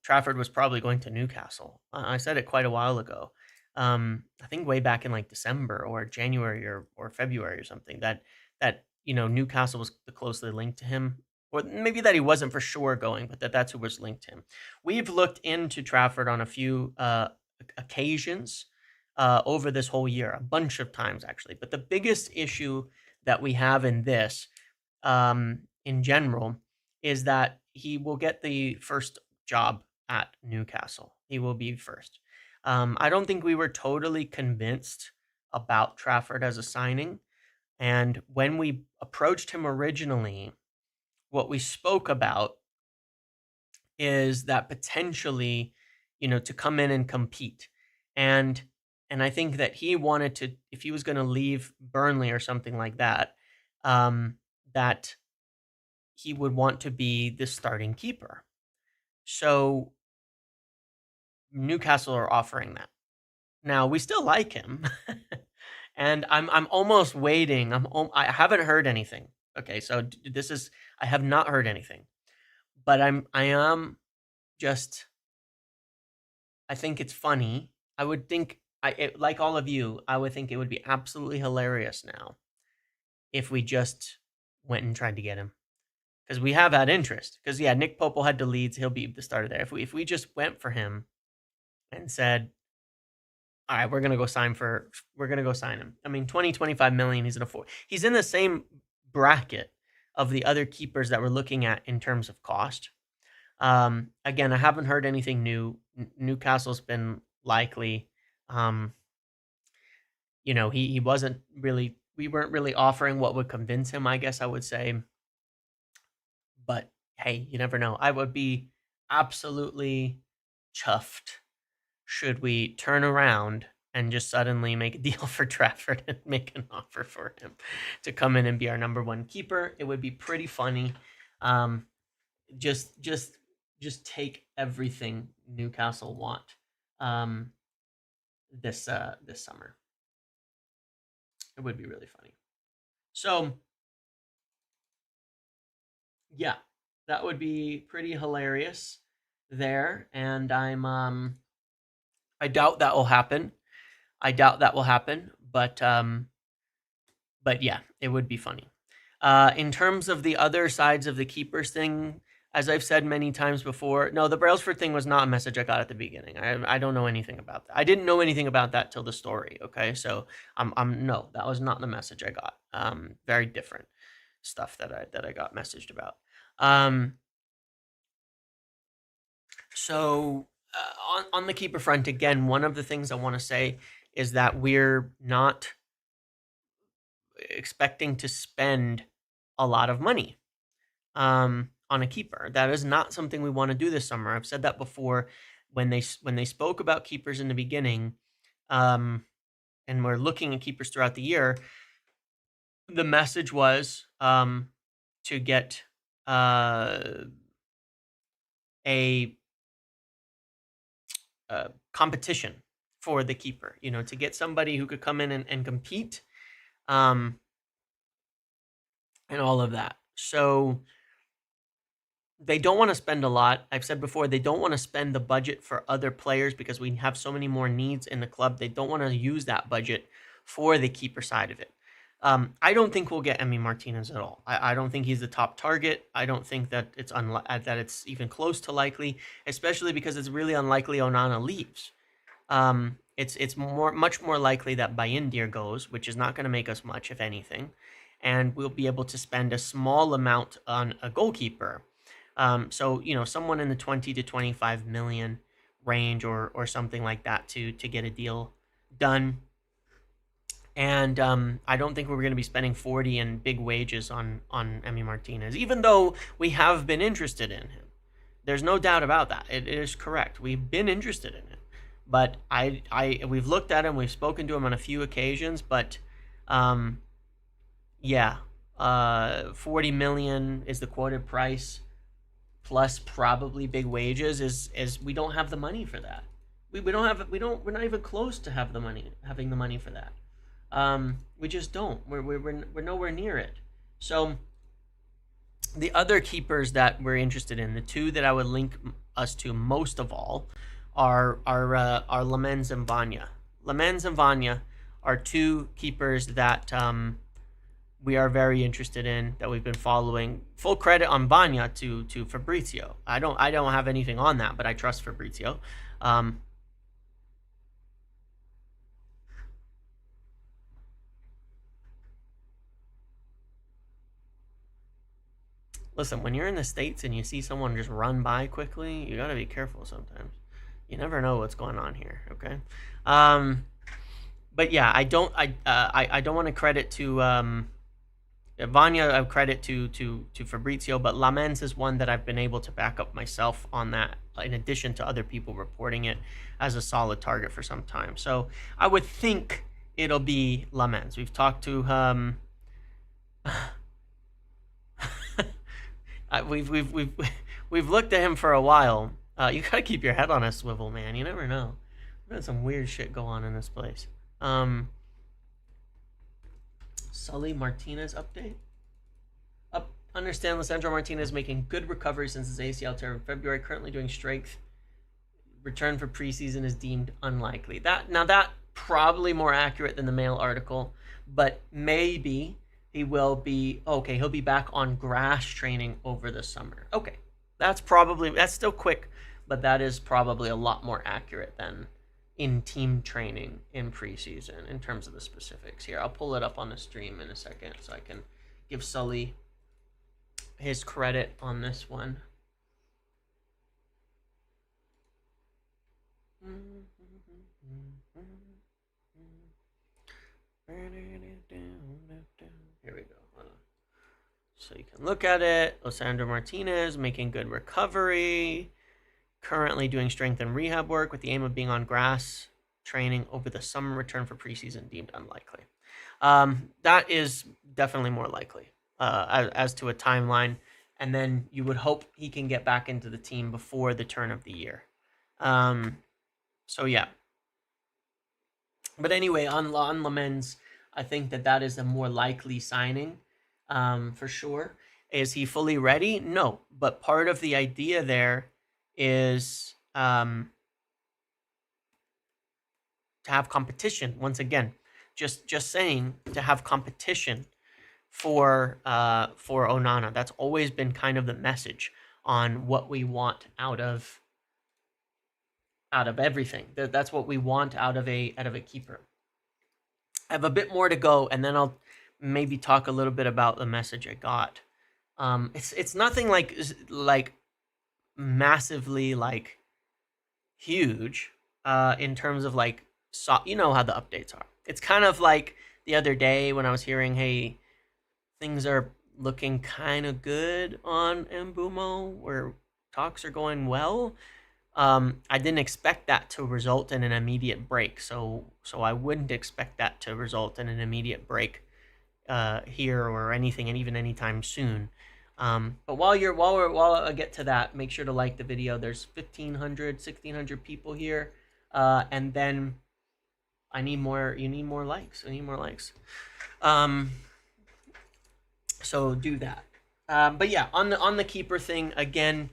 Trafford was probably going to Newcastle. I said it quite a while ago. I think way back in like December or January or February or something that Newcastle was closely linked to him, or maybe that he wasn't for sure going, but that's who was linked to him. We've looked into Trafford on a few occasions over this whole year, a bunch of times actually. But the biggest issue that we have in this in general is that he will get the first job at Newcastle. He will be first. I don't think we were totally convinced about Trafford as a signing. And when we approached him originally, what we spoke about is that potentially, to come in and compete. And I think that he wanted to, if he was going to leave Burnley or something like that, that he would want to be the starting keeper. So Newcastle are offering that. Now we still like him, and I'm almost waiting. I haven't heard anything. Okay, so this is I have not heard anything, but I am just I think it's funny. I would think like all of you, I would think it would be absolutely hilarious now if we just went and tried to get him. Because we have had interest. Because yeah, Nick Pope will head to Leeds. He'll be the starter there. If we just went for him and said, all right, we're gonna go sign him. I mean, 25 million. He's in the same bracket of the other keepers that we're looking at in terms of cost. Again, I haven't heard anything new. Newcastle's been likely. He wasn't really. We weren't really offering what would convince him, I guess I would say. But hey, you never know. I would be absolutely chuffed should we turn around and just suddenly make a deal for Trafford and make an offer for him to come in and be our number one keeper. It would be pretty funny. Just take everything Newcastle want this summer. It would be really funny. So yeah, that would be pretty hilarious there. And I doubt that will happen. But yeah, it would be funny. In terms of the other sides of the keepers thing, as I've said many times before, no, the Brailsford thing was not a message I got at the beginning. I don't know anything about that. I didn't know anything about that till the story. Okay, so no, that was not the message I got. Very different stuff that I got messaged about. So on the keeper front, again, one of the things I want to say is that we're not expecting to spend a lot of money on a keeper. That is not something we want to do this summer. I've said that before when they spoke about keepers in the beginning, and we're looking at keepers throughout the year. The message was to get a competition for the keeper. To get somebody who could come in and compete. And all of that. So they don't want to spend a lot. I've said before, they don't want to spend the budget for other players because we have so many more needs in the club. They don't want to use that budget for the keeper side of it. I don't think we'll get Emi Martinez at all. I don't think he's the top target. I don't think that it's even close to likely, especially because it's really unlikely Onana leaves. It's much more likely that Bayindir goes, which is not going to make us much, if anything, and we'll be able to spend a small amount on a goalkeeper. So someone in the 20 to 25 million range or something like that to get a deal done. And I don't think we're going to be spending 40 and big wages on Emi Martinez, even though we have been interested in him. There's no doubt about that. It is correct. We've been interested in him, but we've looked at him. We've spoken to him on a few occasions, but yeah, 40 million is the quoted price, plus probably big wages. Is we don't have the money for that. We're not even close to having the money for that. We just don't. We're nowhere near it. So the other keepers that we're interested in, the two that I would link us to most of all, are Lamens and Vanya. Lamens and Vanya are two keepers that we are very interested in, that we've been following. Full credit on Vanya to Fabrizio. I don't have anything on that, but I trust Fabrizio. Listen, when you're in the States and you see someone just run by quickly, you gotta be careful sometimes. You never know what's going on here, okay? But yeah, I don't want to credit to Vanya. I credit to Fabrizio, but Lamens is one that I've been able to back up myself on that, in addition to other people reporting it as a solid target for some time. So I would think it'll be Lamens. We've talked to we've looked at him for a while. You gotta keep your head on a swivel, man. You never know. There's some weird shit go on in this place. Sully Martinez update. Understand Lisandro Martinez making good recovery since his ACL tear in February. Currently doing strength. Return for preseason is deemed unlikely. That probably more accurate than the Mail article, but maybe he will be okay. He'll be back on grass training over the summer. Okay, that's still quick, but that is probably a lot more accurate than in team training in preseason in terms of the specifics. Here, I'll pull it up on the stream in a second so I can give Sully his credit on this one. Here we go. So you can look at it. Lisandro Martinez making good recovery. Currently doing strength and rehab work with the aim of being on grass training over the summer. Return for preseason deemed unlikely. That is definitely more likely as to a timeline. And then you would hope he can get back into the team before the turn of the year. So yeah. But anyway, on Lamens, I think that is a more likely signing, for sure. Is he fully ready? No. But part of the idea there is to have competition. Once again, just saying, to have competition for Onana. That's always been kind of the message on what we want out of everything. That's what we want out of a keeper. I have a bit more to go, and then I'll maybe talk a little bit about the message I got. It's nothing like massively like huge in terms of like, you know how the updates are. It's kind of like the other day when I was hearing, hey, things are looking kind of good on Mbeumo, where talks are going well. I didn't expect that to result in an immediate break, so I wouldn't expect that to result in an immediate break here or anything, and even anytime soon. But while I get to that, make sure to like the video. There's 1,600 people here, and then I need more. You need more likes. I need more likes. So do that. But yeah, on the keeper thing again.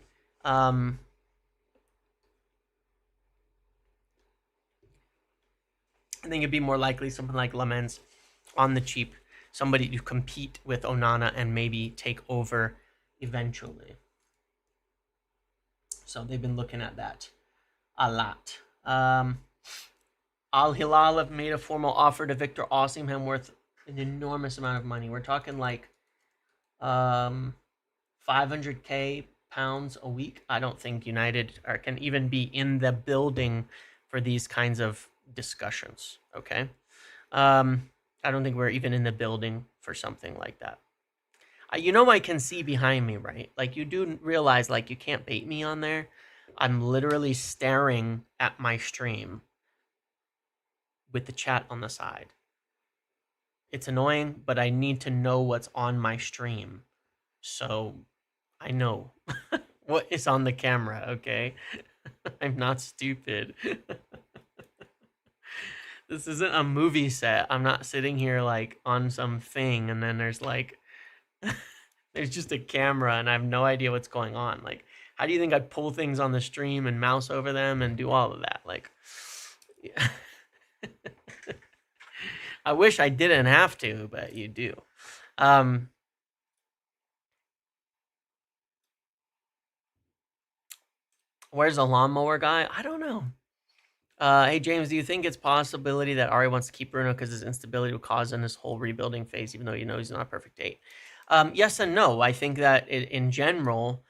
I think it'd be more likely something like Lamens on the cheap, somebody to compete with Onana and maybe take over eventually. So they've been looking at that a lot. Al Hilal have made a formal offer to Victor Osimhen worth an enormous amount of money. We're talking like 500k £8 a week. I don't think United can even be in the building for these kinds of discussions. Okay, I don't think we're even in the building for something like that. I can see behind me, right? Like, you do realize, like, you can't bait me on there. I'm literally staring at my stream with the chat on the side. It's annoying, but I need to know what's on my stream. So I know what is on the camera, okay? I'm not stupid. This isn't a movie set. I'm not sitting here like on some thing and then there's like there's just a camera and I have no idea what's going on. Like, how do you think I'd pull things on the stream and mouse over them and do all of that? Like, yeah. I wish I didn't have to, but you do. Where's the lawnmower guy? I don't know. Hey, James, do you think it's possibility that Ari wants to keep Bruno because his instability will cause in this whole rebuilding phase, even though he's not a perfect 8? Yes and no. I think that in general,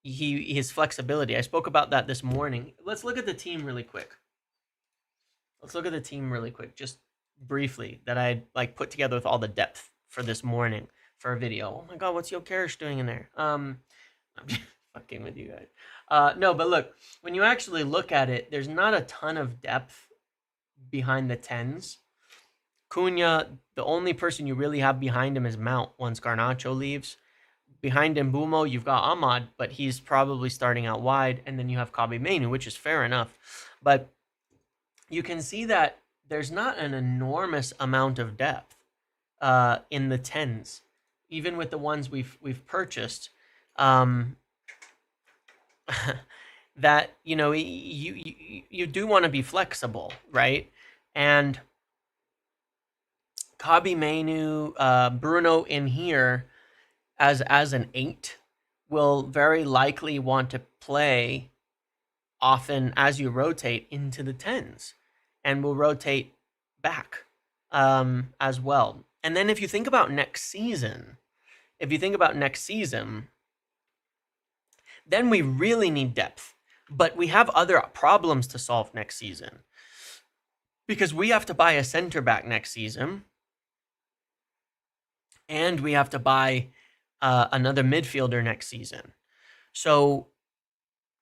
his flexibility. I spoke about that this morning. Let's look at the team really quick. Just briefly, that I like put together with all the depth for this morning for a video. Oh my God, what's Jokeres doing in there? I'm fucking with you guys. No, but look, when you actually look at it, there's not a ton of depth behind the 10s. Cunha, the only person you really have behind him is Mount once Garnacho leaves. Behind Mbeumo, you've got Ahmad, but he's probably starting out wide. And then you have Menu, which is fair enough. But you can see that there's not an enormous amount of depth in the 10s, even with the ones we've purchased. That you do want to be flexible, right? And Menu, Bruno in here as an 8 will very likely want to play often as you rotate into the 10s, and will rotate back as well. And then if you think about next season, then we really need depth. But we have other problems to solve next season, because we have to buy a center back next season, and we have to buy another midfielder next season. So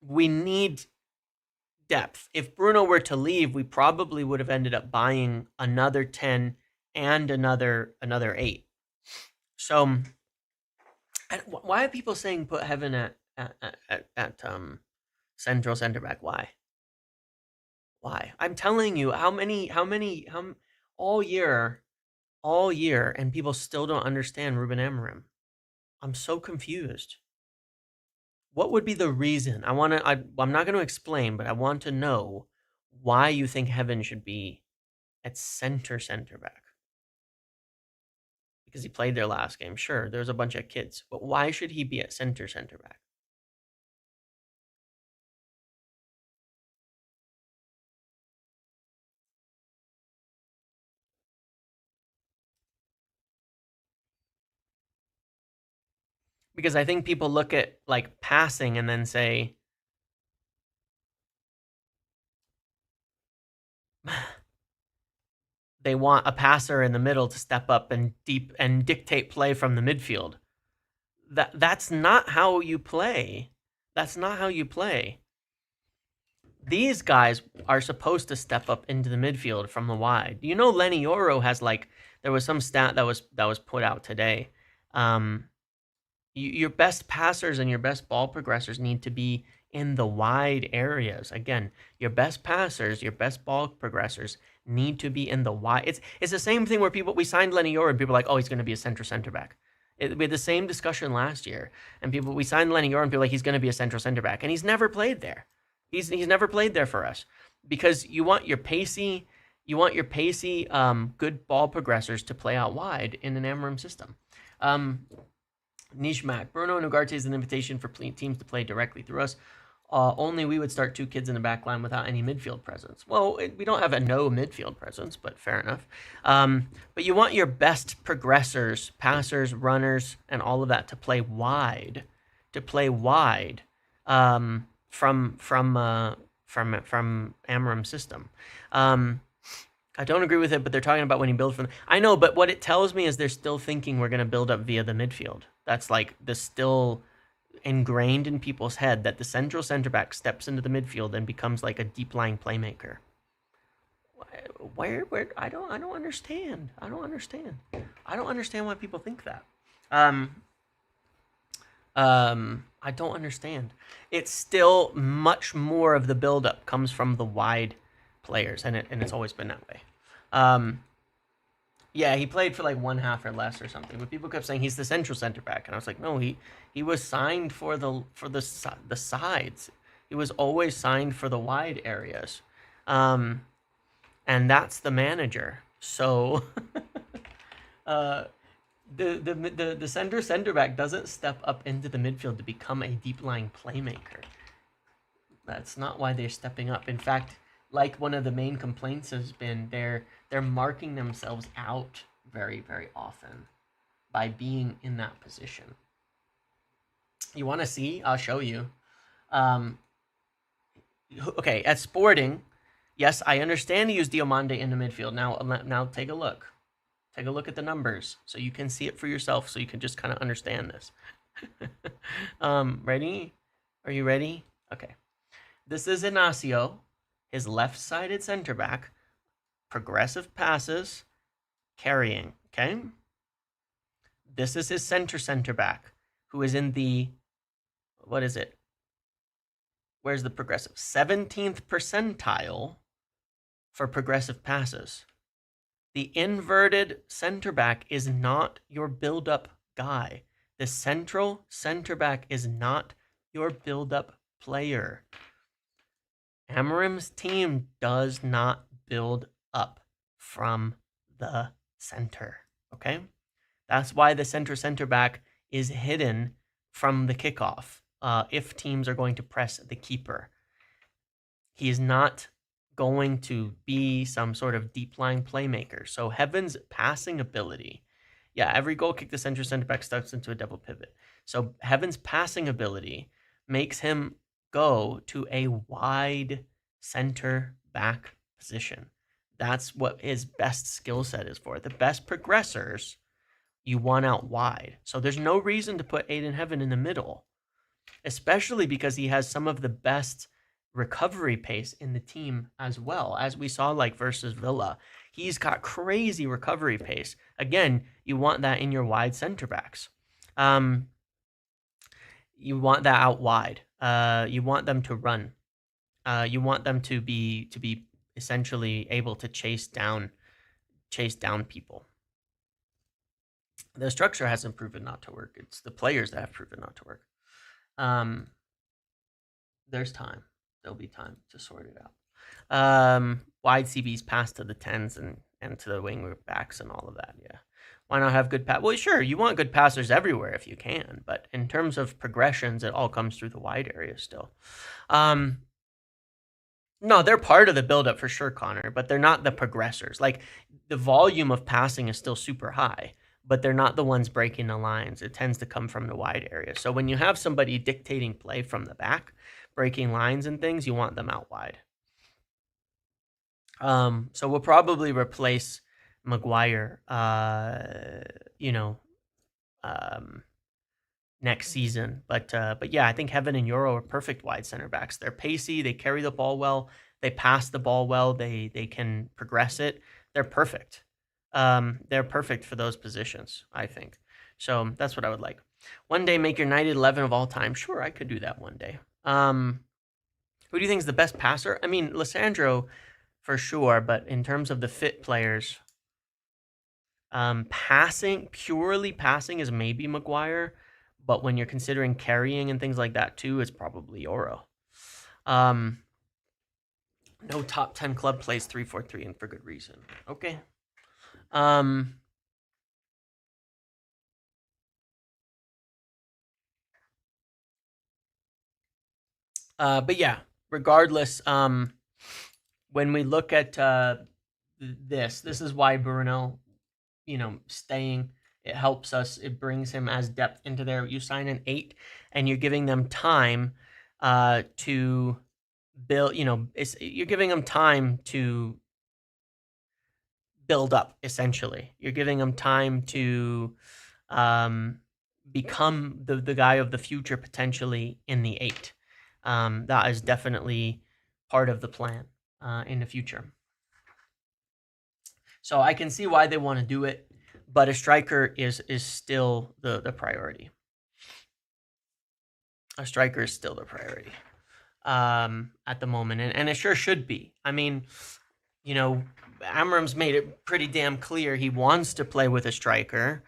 we need depth. If Bruno were to leave, we probably would have ended up buying another 10 and another 8. So why are people saying put Heaven at central center back? Why? I'm telling you, how all year, and people still don't understand Ruben Amorim. I'm so confused. What would be the reason? I'm not going to explain, but I want to know why you think Heaven should be at center back. Because he played there last game. Sure, there's a bunch of kids, but why should he be at center back? Because I think people look at like passing and then say, they want a passer in the middle to step up and dictate play from the midfield. That's not how you play. These guys are supposed to step up into the midfield from the wide. Lenny Yoro has there was some stat that was put out today. Your best passers and your best ball progressors need to be in the wide areas. Again, your best passers, your best ball progressors need to be in the wide. It's the same thing where we signed Lenny Yoro and people are like, oh, he's going to be a center back. We had the same discussion last year, and we signed Lenny Yoro and people are like, he's going to be a center back, and he's never played there. He's never played there for us, because you want your pacey, good ball progressors to play out wide in an Amorim system. Nishmak, Bruno and Ugarte is an invitation for teams to play directly through us. Only we would start 2 kids in the back line without any midfield presence. Well, we don't have a no midfield presence, but fair enough. But you want your best progressors, passers, runners, and all of that to play wide. to play wide from Amarim's system. I don't agree with it, but they're talking about when you build from. I know, but what it tells me is they're still thinking we're going to build up via the midfield. That's like the still ingrained in people's head that the central center back steps into the midfield and becomes like a deep lying playmaker. Where I don't understand. I don't understand why people think that. I don't understand. It's still much more of the build-up comes from the wide players, and it's always been that way. Yeah, he played for like one half or less or something, but people kept saying he's the central center back, and I was like, no, he was signed for the sides. He was always signed for the wide areas, and that's the manager. So, the center back doesn't step up into the midfield to become a deep lying playmaker. That's not why they're stepping up. In fact, like one of the main complaints has been they're marking themselves out very, very often by being in that position. You want to see? I'll show you. Okay, at Sporting, yes, I understand to use Diomande in the midfield. Now take a look. Take a look at the numbers so you can see it for yourself, so you can just kind of understand this. Ready? Are you ready? Okay. This is Inacio, his left-sided center back, progressive passes, carrying, okay? This is his center back, who is in the, what is it? Where's the progressive? 17th percentile for progressive passes. The inverted center back is not your build-up guy. The central center back is not your build-up player. Amarim's team does not build up from the center, okay? That's why the center back is hidden from the kickoff if teams are going to press the keeper. He is not going to be some sort of deep-lying playmaker. So Heaven's passing ability, yeah, every goal kick the center back steps into a double pivot. So Heaven's passing ability makes him go to a wide center back position. That's what his best skill set is for. The best progressors, you want out wide. So there's no reason to put Aiden Heaven in the middle, especially because he has some of the best recovery pace in the team as well. As we saw like versus Villa, he's got crazy recovery pace. Again, you want that in your wide center backs. You want that out wide. You want them to run. You want them to be essentially able to chase down people. The structure hasn't proven not to work. It's the players that have proven not to work. There's time. There'll be time to sort it out. Wide CBs pass to the 10s and to the wing backs and all of that. Yeah. Why not have good pass? Well, sure, you want good passers everywhere if you can, but in terms of progressions, it all comes through the wide area still. No, they're part of the build-up for sure, Connor, but they're not the progressors. Like, the volume of passing is still super high, but they're not the ones breaking the lines. It tends to come from the wide area. So when you have somebody dictating play from the back, breaking lines and things, you want them out wide. So we'll probably replace Maguire, next season. But yeah, I think Heaven and Euro are perfect wide center backs. They're pacey. They carry the ball well. They pass the ball well. They can progress it. They're perfect. They're perfect for those positions, I think. So that's what I would like. One day, make your United 11 of all time. Sure, I could do that one day. Who do you think is the best passer? I mean, Lissandro for sure, but in terms of the fit players, purely passing is maybe Maguire, but when you're considering carrying and things like that too, it's probably Oro. No top 10 club plays 3-4-3 and for good reason. Okay. But yeah, regardless, when we look at this is why Bruno, staying It helps us. It brings him as depth into there. You sign an 8, and you're giving them time to build. You're giving them time to build up. Essentially, you're giving them time to become the guy of the future potentially in the 8. That is definitely part of the plan in the future. So I can see why they want to do it, but a striker is still the priority. A striker is still the priority at the moment, and it sure should be. I mean, Amram's made it pretty damn clear he wants to play with a striker,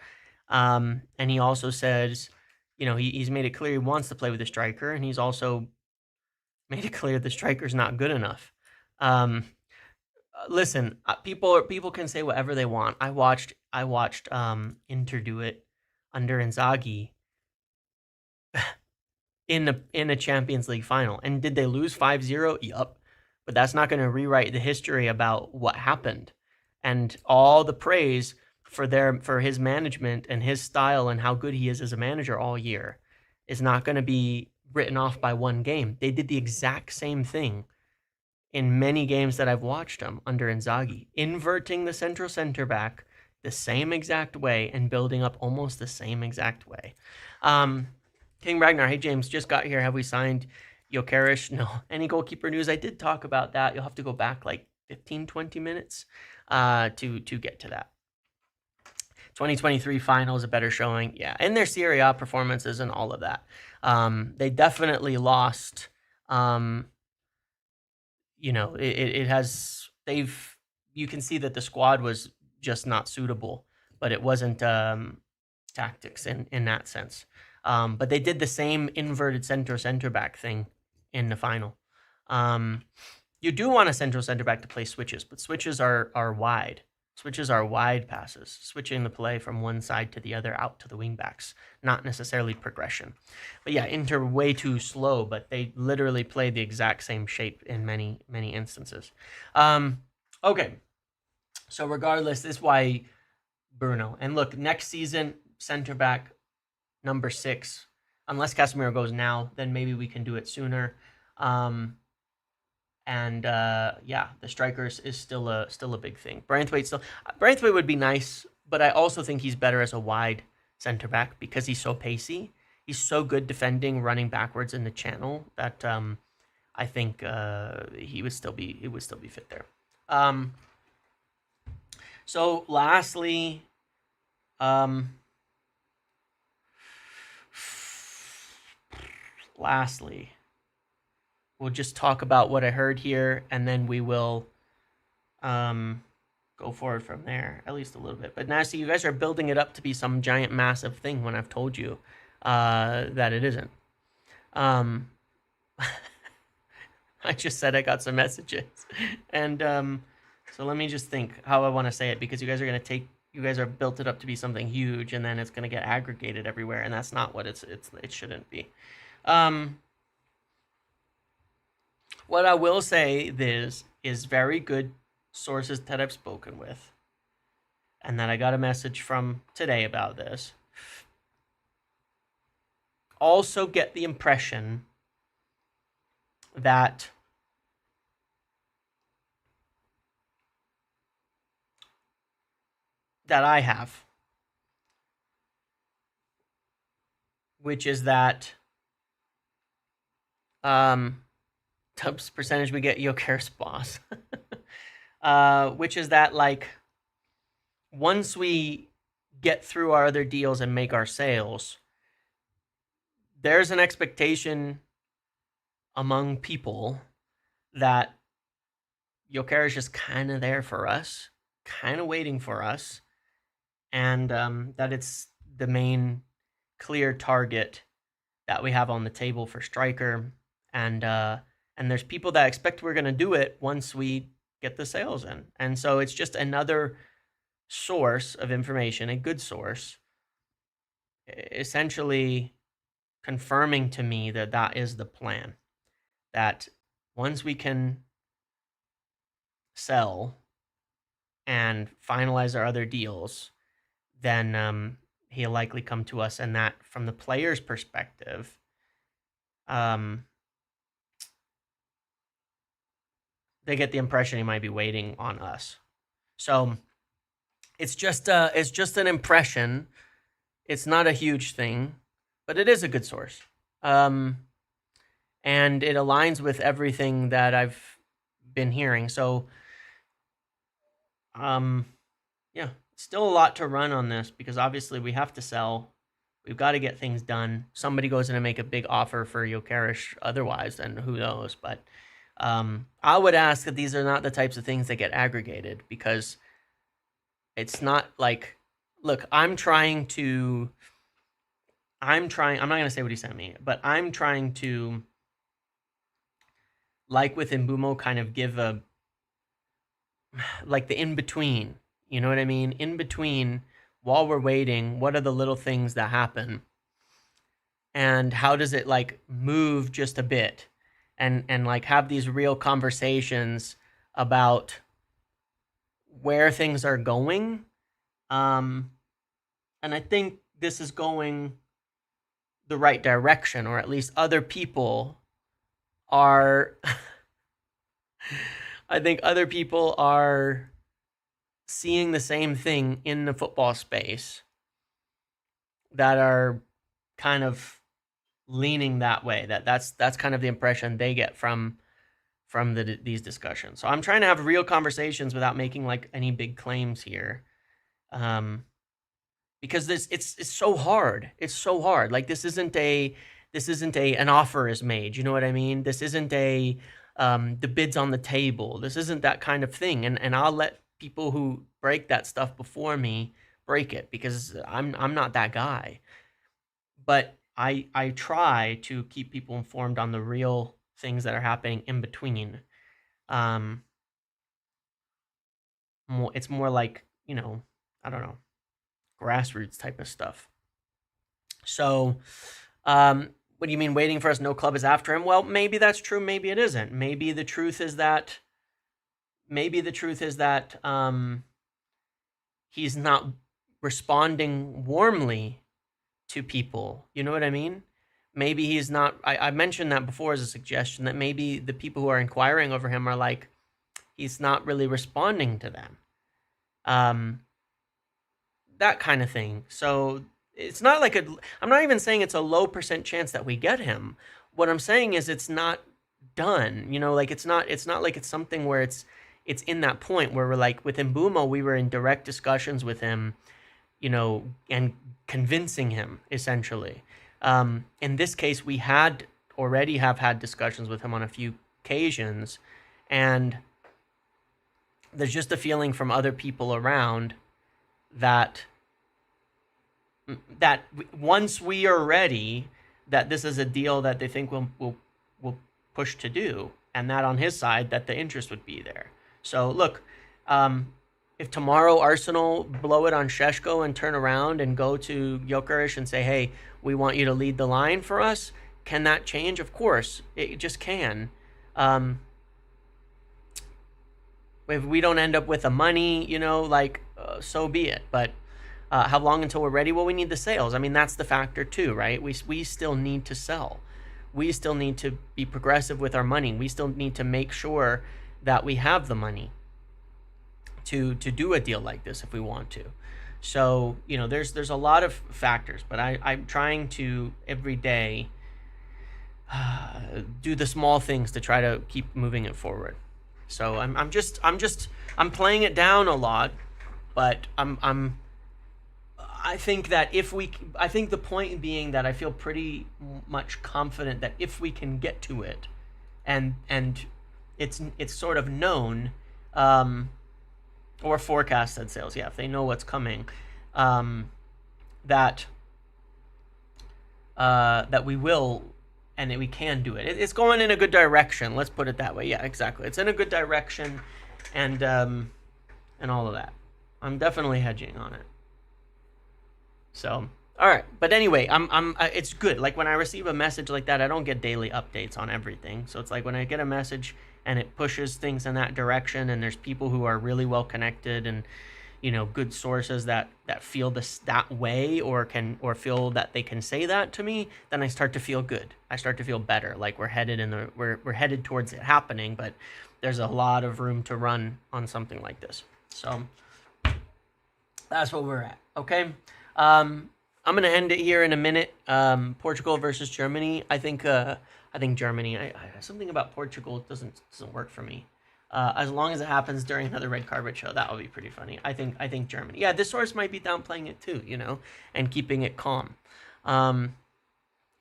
and he also says, he's made it clear he wants to play with a striker, and he's also made it clear the striker's not good enough. Listen, people can say whatever they want. I watched Inter do it under Inzaghi in a Champions League final. And did they lose 5-0? Yup. But that's not going to rewrite the history about what happened. And all the praise for his management and his style and how good he is as a manager all year is not going to be written off by one game. They did the exact same thing in many games that I've watched them under Inzaghi, inverting the central center back the same exact way and building up almost the same exact way. King Ragnar, hey James, just got here. Have we signed Gyökeres? No. Any goalkeeper news? I did talk about that. You'll have to go back like 15, 20 minutes to get to that. 2023 final is a better showing. Yeah, and their Serie A performances and all of that. They definitely lost. It has, you can see that the squad was just not suitable, but it wasn't tactics in that sense. But they did the same inverted center back thing in the final. You do want a central center back to play switches, but switches are wide. Switches are wide passes, switching the play from one side to the other out to the wing backs, not necessarily progression. But yeah, Inter way too slow, but they literally play the exact same shape in many, many instances. Okay, so regardless, this is why Bruno. And look, next season, center back, number 6. Unless Casemiro goes now, then maybe we can do it sooner. The strikers is still a big thing. Braithwaite would be nice, but I also think he's better as a wide center back because he's so pacey. He's so good defending, running backwards in the channel that I think it would still be fit there. So lastly, we'll just talk about what I heard here, and then we will go forward from there, at least a little bit. But now, see, you guys are building it up to be some giant, massive thing when I've told you that it isn't. I just said I got some messages. And so let me just think how I want to say it, because you guys are built it up to be something huge, and then it's going to get aggregated everywhere, and that's not what it shouldn't be. What I will say is very good sources that I've spoken with, and that I got a message from today about this, also get the impression that I have, which is that Tubbs percentage we get Gyökeres boss, which is that, like, once we get through our other deals and make our sales, there's an expectation among people that Gyökeres is just kind of there for us, kind of waiting for us, and that it's the main clear target that we have on the table for striker, and there's people that expect we're going to do it once we get the sales in. And so it's just another source of information, a good source, essentially confirming to me that that is the plan, that once we can sell and finalize our other deals, then he'll likely come to us, and that from the player's perspective, they get the impression he might be waiting on us. So it's just an impression. It's not a huge thing, but it is a good source. And it aligns with everything that I've been hearing. So, yeah, still a lot to run on this because obviously we have to sell. We've got to get things done. Somebody goes in and make a big offer for Gyökeres otherwise, then who knows? But I would ask that these are not the types of things that get aggregated because it's not like, look, I'm not going to say what he sent me, but I'm trying to, like with Mbeumo, kind of give like the in-between, you know what I mean? In between, while we're waiting, what are the little things that happen? And how does it like move just a bit? And like have these real conversations about where things are going. And I think this is going the right direction, or at least other people are I think other people are seeing the same thing in the football space that are kind of leaning that way. That's kind of the impression they get from these discussions. So I'm trying to have real conversations without making like any big claims here. Because it's so hard. It's so hard. Like this isn't an offer is made. You know what I mean? This isn't the bid's on the table. This isn't that kind of thing. And I'll let people who break that stuff before me break it because I'm not that guy. But I try to keep people informed on the real things that are happening in between. It's more like, I don't know, grassroots type of stuff. So, what do you mean waiting for us? No club is after him. Well, maybe that's true. Maybe it isn't. Maybe the truth is that he's not responding warmly to people. You know what I mean? Maybe he's not. I mentioned that before as a suggestion that maybe the people who are inquiring over him are like, he's not really responding to them. That kind of thing. So it's not like I'm not even saying it's a low % chance that we get him. What I'm saying is it's not done. Like it's not like it's something where it's in that point where we're like with Mbeumo, we were in direct discussions with him, and convincing him essentially. In this case, we have had discussions with him on a few occasions, and there's just a feeling from other people around that once we are ready, that this is a deal that they think we'll push to do, and that on his side that the interest would be there. So look, if tomorrow Arsenal blow it on Šeško and turn around and go to Gyökeres and say, hey, we want you to lead the line for us, can that change? Of course, it just can. If we don't end up with the money, so be it. But how long until we're ready? Well, we need the sales. I mean, that's the factor too, right? We still need to sell. We still need to be progressive with our money. We still need to make sure that we have the money to do a deal like this if we want to. So, there's a lot of factors, but I'm trying to every day do the small things to try to keep moving it forward. So I'm playing it down a lot, but I think that I think the point being that I feel pretty much confident that if we can get to it, and it's sort of known, or forecasted sales, if they know what's coming, that we will, and that we can do it. It's going in a good direction. Let's put it that way. Yeah, exactly. It's in a good direction, and all of that. I'm definitely hedging on it. So, all right. But anyway, it's good. Like when I receive a message like that, I don't get daily updates on everything. So it's like when I get a message and it pushes things in that direction, and there's people who are really well connected, and good sources that feel that way, or feel that they can say that to me, then I start to feel good. I start to feel better, like we're headed towards it happening. But there's a lot of room to run on something like this. So that's what we're at. Okay. I'm gonna end it here in a minute. Portugal versus Germany. I think Germany. Something about Portugal doesn't work for me. As long as it happens during another red carpet show, that would be pretty funny. I think Germany. Yeah, this source might be downplaying it too, and keeping it calm.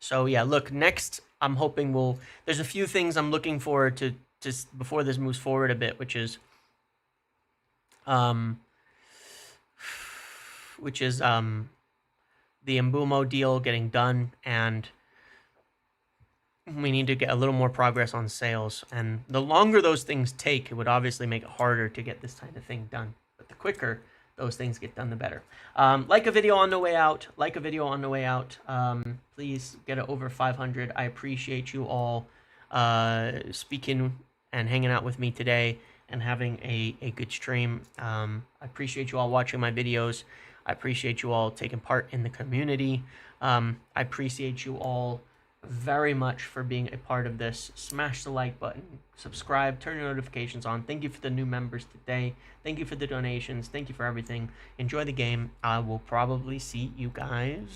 So yeah, look, next I'm hoping there's a few things I'm looking forward to just before this moves forward a bit, which is the Mbeumo deal getting done, and we need to get a little more progress on sales. And the longer those things take, it would obviously make it harder to get this kind of thing done. But the quicker those things get done, the better. Like a video on the way out. Please get it over 500. I appreciate you all speaking and hanging out with me today and having a good stream. I appreciate you all watching my videos. I appreciate you all taking part in the community. I appreciate you all very much for being a part of this. Smash the like button, subscribe, turn your notifications on. Thank you for the new members today. Thank you for the donations. Thank you for everything. Enjoy the game. I will probably see you guys